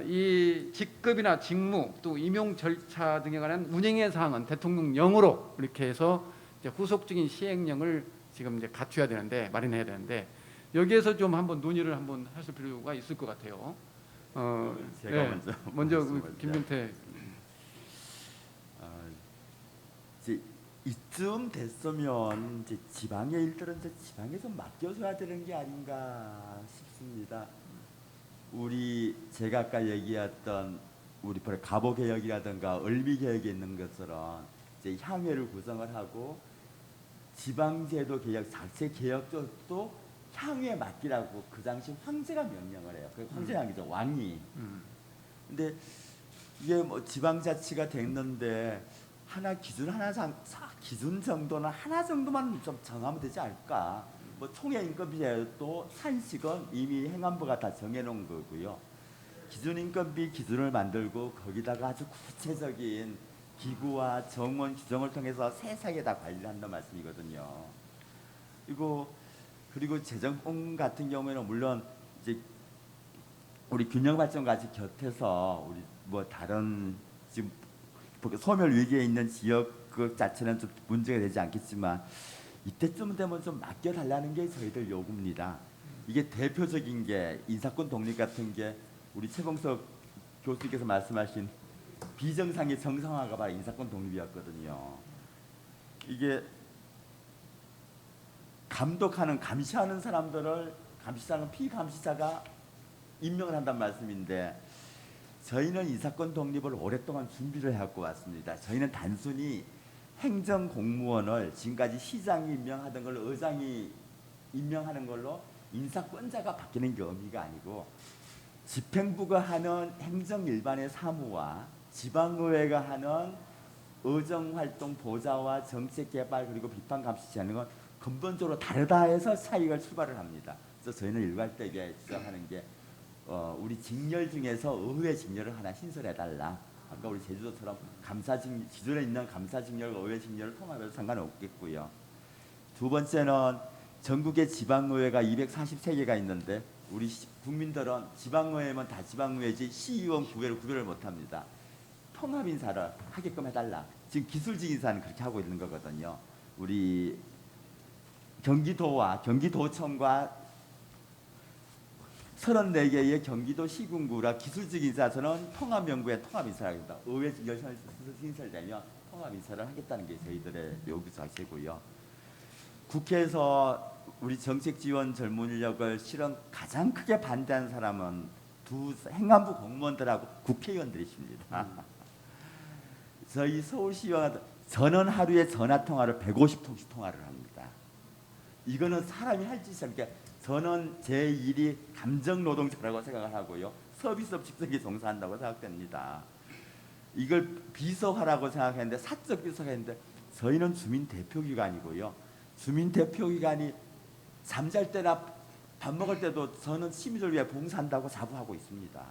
이 직급이나 직무 또 임용 절차 등에 관한 운영의 사항은 대통령령으로 이렇게 해서 이제 후속적인 시행령을 지금 이제 갖춰야 되는데 마련해야 되는데 여기에서 좀 한번 논의를 한번 하실 필요가 있을 것 같아요. 제가 네, 먼저 김명태. 이제 이쯤 됐으면 이제 지방의 일들은 이제 지방에 좀 맡겨줘야 되는 게 아닌가 싶습니다. 우리 제가 아까 얘기했던 우리 가보 개혁이라든가 을비 개혁이 있는 것처럼 이제 향회를 구성을 하고 지방제도 개혁 자체 개혁 쪽도 향후에 맡기라고 그 당시 황제가 명령을 해요. 그 황제가 아니죠, 왕이. 근데 이게 뭐 지방자치가 됐는데 하나 기준 기준 정도는 하나 정도만 좀 정하면 되지 않을까? 뭐 총회 인건비제도 산식은 이미 행안부가 다 정해놓은 거고요. 기준 인건비 기준을 만들고 거기다가 아주 구체적인 기구와 정원 규정을 통해서 세세하게 다 관리를 한다는 말씀이거든요. 그리고 재정공 같은 경우에는 물론 이제 우리 균형발전 같이 곁에서 우리 뭐 다른 지금 소멸 위기에 있는 지역 그 자체는 좀 문제가 되지 않겠지만 이때쯤 되면 좀 맡겨달라는 게 저희들 요구입니다. 이게 대표적인 게 인사권 독립 같은 게 우리 최봉석 교수님께서 말씀하신 비정상의 정상화가 바로 인사권 독립이었거든요. 이게 감시하는 사람들을 감시자는 피감시자가 임명을 한다는 말씀인데 저희는 인사권 독립을 오랫동안 준비를 해갖고 왔습니다. 저희는 단순히 행정공무원을 지금까지 시장이 임명하던 걸 의장이 임명하는 걸로 인사권자가 바뀌는 게 의미가 아니고 집행부가 하는 행정 일반의 사무와 지방의회가 하는 의정활동 보좌와 정책개발 그리고 비판감시 하는 건 근본적으로 다르다 해서 차이가 출발을 합니다. 그래서 저희는 일괄되게 주장하는 게 우리 직렬 중에서 의회 직렬을 하나 신설해달라. 아까 우리 제주도처럼 기존에 있는 감사직렬과 의회 직렬을 통합해서 상관없겠고요. 두 번째는 전국의 지방의회가 243개가 있는데 우리 국민들은 지방의회면 다 지방의회지 시의원 구별을 못합니다. 통합인사를 하게끔 해달라. 지금 기술직 인사는 그렇게 하고 있는 거거든요. 우리 경기도와 경기도청과 34개의 경기도 시군구라 기술직 인사에서는 통합연구에 통합인사를 합니다. 의회 열심히 신설되면 통합인사를 하겠다는 게 저희들의 요구 자체고요. 국회에서 우리 정책지원 전문 인력을 실은 가장 크게 반대한 사람은 두 행안부 공무원들하고 국회의원들이십니다. 저희 서울시의원 저는 하루에 전화통화를 150통씩 통화를 합니다. 이거는 사람이 할 짓이 아니라 저는 제 일이 감정노동자라고 생각을 하고요. 서비스업 직속에 종사한다고 생각됩니다. 이걸 비서화라고 생각했는데 사적 비서가 했는데 저희는 주민대표기관이고요. 주민대표기관이 잠잘 때나 밥 먹을 때도 저는 시민을 위해 봉사한다고 자부하고 있습니다.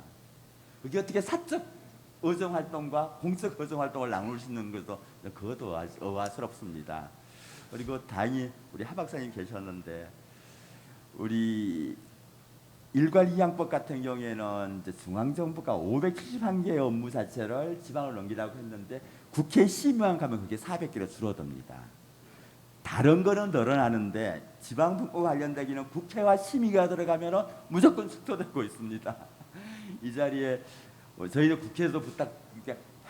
이게 어떻게 사적 의정활동과 공적 의정활동을 나눌 수 있는 것도 그것도 의아스럽습니다. 그리고 다행히 우리 하 박사님 계셨는데 우리 일괄 이양법 같은 경우에는 이제 중앙정부가 571개의 업무 자체를 지방을 넘기라고 했는데 국회 심의만 가면 그게 400개로 줄어듭니다. 다른 거는 늘어나는데 지방분과 관련되기는 국회와 심의가 들어가면 무조건 축소되고 있습니다. 이 자리에 저희도 국회에서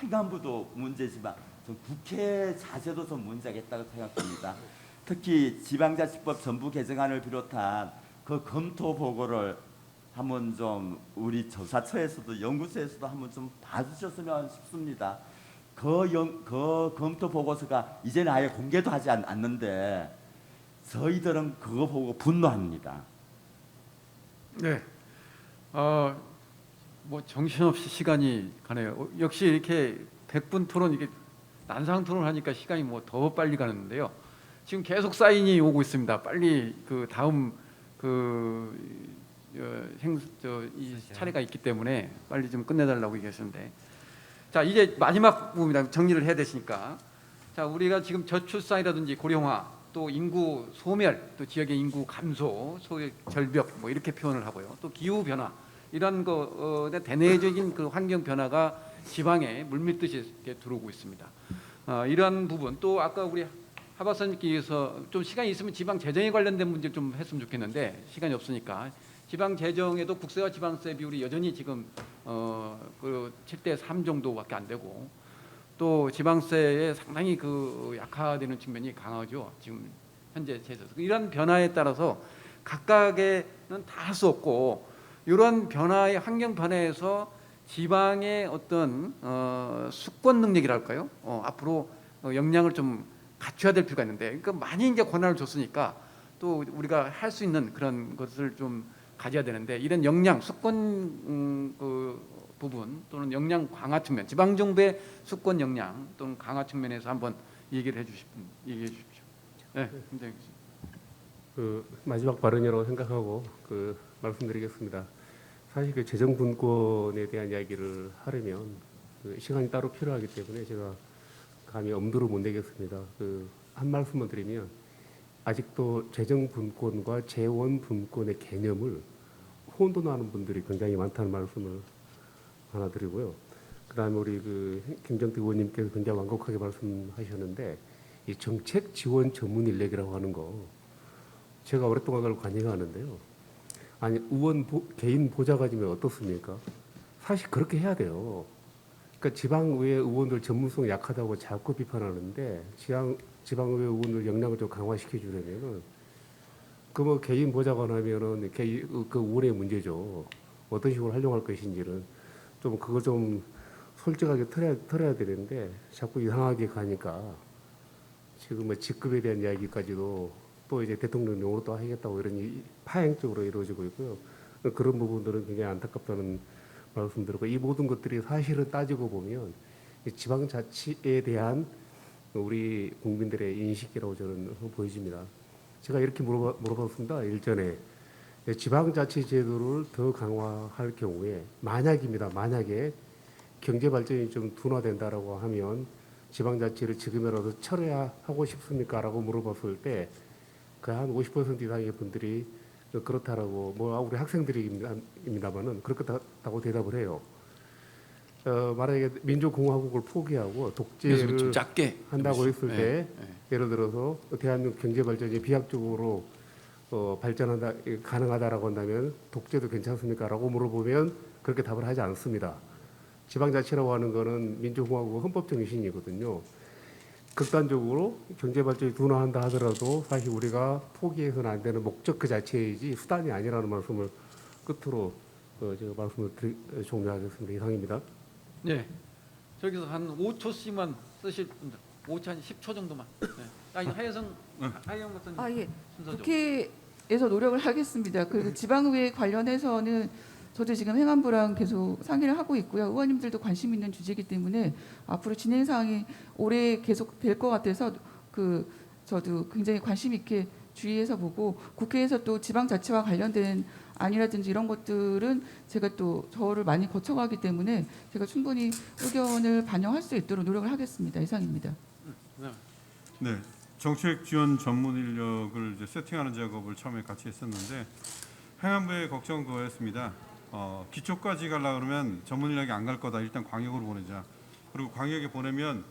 행안부도 문제지만 좀 국회 자세도 좀 문제겠다고 생각합니다. 특히 지방자치법 전부 개정안을 비롯한 그 검토 보고를 한번 좀 우리 조사처에서도 연구소에서도 한번 좀 봐주셨으면 싶습니다. 그 검토 보고서가 이제는 아예 공개도 하지 않는데 저희들은 그거 보고 분노합니다. 네. 뭐 정신없이 시간이 가네요. 역시 이렇게 100분 토론 이게 난상 토론을 하니까 시간이 뭐 더 빨리 가는데요. 지금 계속 사인이 오고 있습니다. 빨리 그 다음 이 차례가 있기 때문에 빨리 좀 끝내달라고 얘기하셨는데, 자 이제 마지막 부분입니다. 정리를 해야 되시니까. 자 우리가 지금 저출산이라든지 고령화, 또 인구 소멸, 또 지역의 인구 감소, 소의 절벽 뭐 이렇게 표현을 하고요. 또 기후 변화 이런 거에 대내적인 그 환경 변화가 지방에 물밀듯이 이렇게 들어오고 있습니다. 이러한 부분 또 아까 우리 하 박사님께서 좀 시간이 있으면 지방 재정에 관련된 문제 좀 했으면 좋겠는데 시간이 없으니까 지방 재정에도 국세와 지방세 비율이 여전히 지금 그 7대 3 정도밖에 안 되고 또 지방세에 상당히 그 약화되는 측면이 강하죠. 지금 현재 제도에서 이런 변화에 따라서 각각에는 다 할 수 없고 이런 변화의 환경 변화에서 지방의 어떤 수권 능력이랄까요? 앞으로 역량을 좀 갖춰야 될 필요가 있는데, 그러니까 많이 이제 권한을 줬으니까 또 우리가 할 수 있는 그런 것을 좀 가져야 되는데, 이런 역량, 수권 그 부분 또는 역량 강화 측면, 지방 정부의 수권 역량 또는 강화 측면에서 한번 얘기해 주십시오. 네, 굉장히 그 마지막 발언이라고 생각하고 그 말씀드리겠습니다. 사실 그 재정 분권에 대한 이야기를 하려면 그 시간이 따로 필요하기 때문에 제가 감히 엄두를 못 내겠습니다. 그 한 말씀만 드리면 아직도 재정 분권과 재원 분권의 개념을 혼돈하는 분들이 굉장히 많다는 말씀을 하나 드리고요. 그다음에 우리 그 김정태 의원님께서 굉장히 완곡하게 말씀하셨는데 이 정책 지원 전문 인력이라고 하는 거 제가 오랫동안 그걸 관여하는데요. 아니 의원 개인 보좌 가지면 어떻습니까? 사실 그렇게 해야 돼요. 그러니까 지방의회 의원들 전문성 약하다고 자꾸 비판하는데 지방의회 의원들 역량을 좀 강화시켜 주려면은 그 뭐 개인 보좌관 하면은 그 의원의 문제죠. 어떤 식으로 활용할 것인지는 좀 그거 좀 솔직하게 털어야 되는데 자꾸 이상하게 가니까 지금 뭐 직급에 대한 이야기까지도 또 이제 대통령령으로 또 하겠다고 이런 파행적으로 이루어지고 있고요. 그런 부분들은 굉장히 안타깝다는 말씀드리고, 이 모든 것들이 사실은 따지고 보면 지방자치에 대한 우리 국민들의 인식이라고 저는 보여집니다. 제가 이렇게 물어봤습니다. 일전에 지방자치 제도를 더 강화할 경우에 만약에 경제 발전이 좀 둔화된다라고 하면 지방자치를 지금이라도 철회야 하고 싶습니까?라고 물어봤을 때 그 한 50% 이상의 분들이 그렇다라고, 뭐 우리 학생들입니다만은 그렇다고 대답을 해요. 만약에 민주공화국을 포기하고 독재를 좀 작게 한다고 했을 때 네. 예를 들어서 대한민국 경제 발전이 비약적으로 발전한다 가능하다라고 한다면 독재도 괜찮습니까?라고 물어보면 그렇게 답을 하지 않습니다. 지방자치라고 하는 거는 민주공화국 헌법 정신이거든요. 극단적으로 경제 발전이 둔화한다 하더라도 사실 우리가 포기해서는 안 되는 목적 그 자체이지 수단이 아니라는 말씀을 끝으로 제가 말씀을 종료하겠습니다. 이상입니다. 네, 저기서 한 5초씩만 쓰실 분들, 5초 한 10초 정도만. 네. 아니 하혜성 박사님 예. 순서죠. 국회에서 노력을 하겠습니다. 그리고 지방의회 관련해서는 저도 지금 행안부랑 계속 상의를 하고 있고요. 의원님들도 관심 있는 주제이기 때문에 앞으로 진행 사항이 오래 계속 될 것 같아서 저도 굉장히 관심 있게 주의해서 보고, 국회에서 또 지방자치와 관련된 안이라든지 이런 것들은 제가 또 저를 많이 거쳐가기 때문에 제가 충분히 의견을 반영할 수 있도록 노력을 하겠습니다. 이상입니다. 네, 정책 지원 전문 인력을 이제 세팅하는 작업을 처음에 같이 했었는데 행안부의 걱정 그거였습니다. 기초까지 가려 그러면 전문 인력이 안 갈 거다. 일단 광역으로 보내자. 그리고 광역에 보내면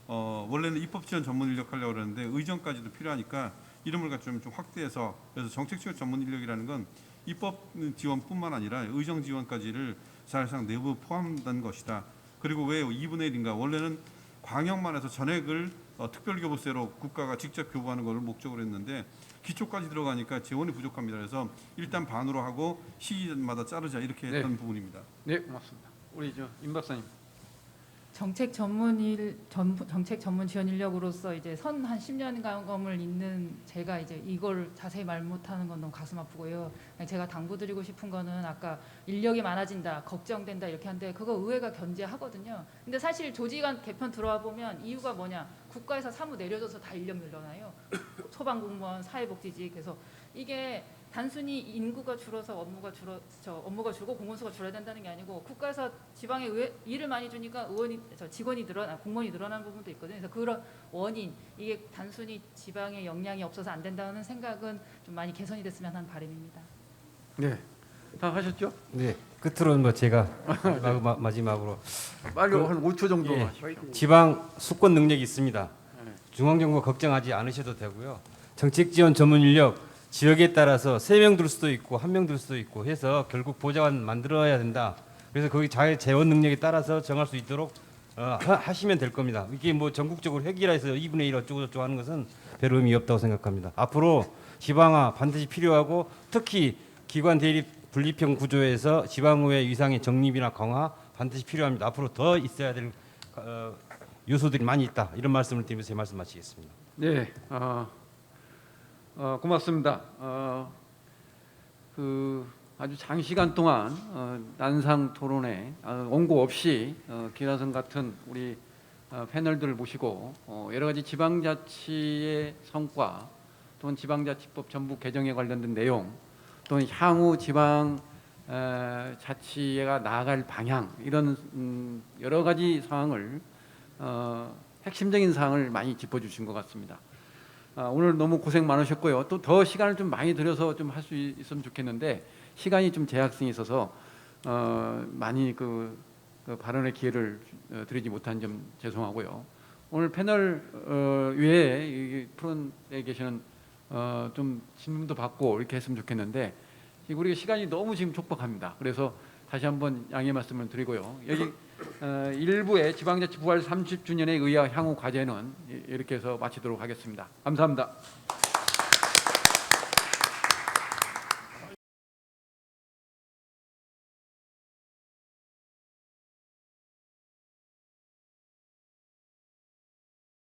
원래는 입법 지원 전문 인력 하려고 그러는데 의정까지도 필요하니까 이름을 좀 확대해서, 그래서 정책 지원 전문 인력이라는 건 입법 지원뿐만 아니라 의정 지원까지를 사실상 내부 포함된 것이다. 그리고 왜 2분의 1인가? 원래는 광역만 해서 전액을 특별교부세로 국가가 직접 교부하는 것을 목적으로 했는데 기초까지 들어가니까 재원이 부족합니다. 그래서 일단 반으로 하고 시기마다 자르자 이렇게 했던 부분입니다. 네, 고맙습니다. 우리 임 박사님. 정책 전문 지원 인력으로서 이제 선 한 10년 경험을 있는 제가 이제 이걸 자세히 말 못하는 건 너무 가슴 아프고요. 제가 당부드리고 싶은 거는 아까 인력이 많아진다, 걱정된다 이렇게 하는데 그거 의회가 견제하거든요. 근데 사실 조직안 개편 들어와 보면 이유가 뭐냐? 국가에서 사무 내려줘서 다 인력 늘려나요. 소방공무원, 사회복지직. 그래서 이게 단순히 인구가 줄어서 업무가 줄고 공무원수가 줄어야 된다는 게 아니고 국가에서 지방에 일을 많이 주니까 직원이 공무원이 늘어나는 부분도 있거든요. 그래서 그런 원인, 이게 단순히 지방의 역량이 없어서 안 된다는 생각은 좀 많이 개선이 됐으면 하는 바람입니다. 네, 다 하셨죠? 네, 끝으로는 뭐 제가 마지막으로 빨리 한 5초 정도. 예, 지방 수권 능력이 있습니다. 중앙정부 걱정하지 않으셔도 되고요. 정책 지원 전문 인력 지역에 따라서 3명 들 수도 있고 1명 들 수도 있고 해서 결국 보좌관 만들어야 된다. 그래서 거기 자의 재원 능력에 따라서 정할 수 있도록 하시면 될 겁니다. 이게 뭐 전국적으로 획일화해서 2분의 1 어쩌고 저쩌고 하는 것은 별 의미 없다고 생각합니다. 앞으로 지방화 반드시 필요하고 특히 기관 대립 분립형 구조에서 지방의회 위상의 정립이나 강화 반드시 필요합니다. 앞으로 더 있어야 될 요소들이 많이 있다. 이런 말씀을 드리면서 제 말씀 마치겠습니다. 네, 고맙습니다. 아주 장시간 동안 난상 토론에 원고 없이 기라성 같은 우리 패널들을 모시고 여러 가지 지방자치의 성과 또는 지방자치법 전부 개정에 관련된 내용 또는 향후 지방 자치가 나아갈 방향 이런 여러 가지 사항을 핵심적인 사항을 많이 짚어주신 것 같습니다. 오늘 너무 고생 많으셨고요. 또 더 시간을 좀 많이 들여서 좀 할 수 있으면 좋겠는데 시간이 좀 제약성이 있어서 많이 그 발언의 기회를 드리지 못한 점 죄송하고요. 오늘 패널 외에 이 프론에 계시는 좀 질문도 받고 이렇게 했으면 좋겠는데 지금 우리가 시간이 너무 지금 촉박합니다. 그래서 다시 한번 양해 말씀을 드리고요. 여기 일부의 지방자치 부활 30주년에 의한 향후 과제는 이렇게 해서 마치도록 하겠습니다. 감사합니다.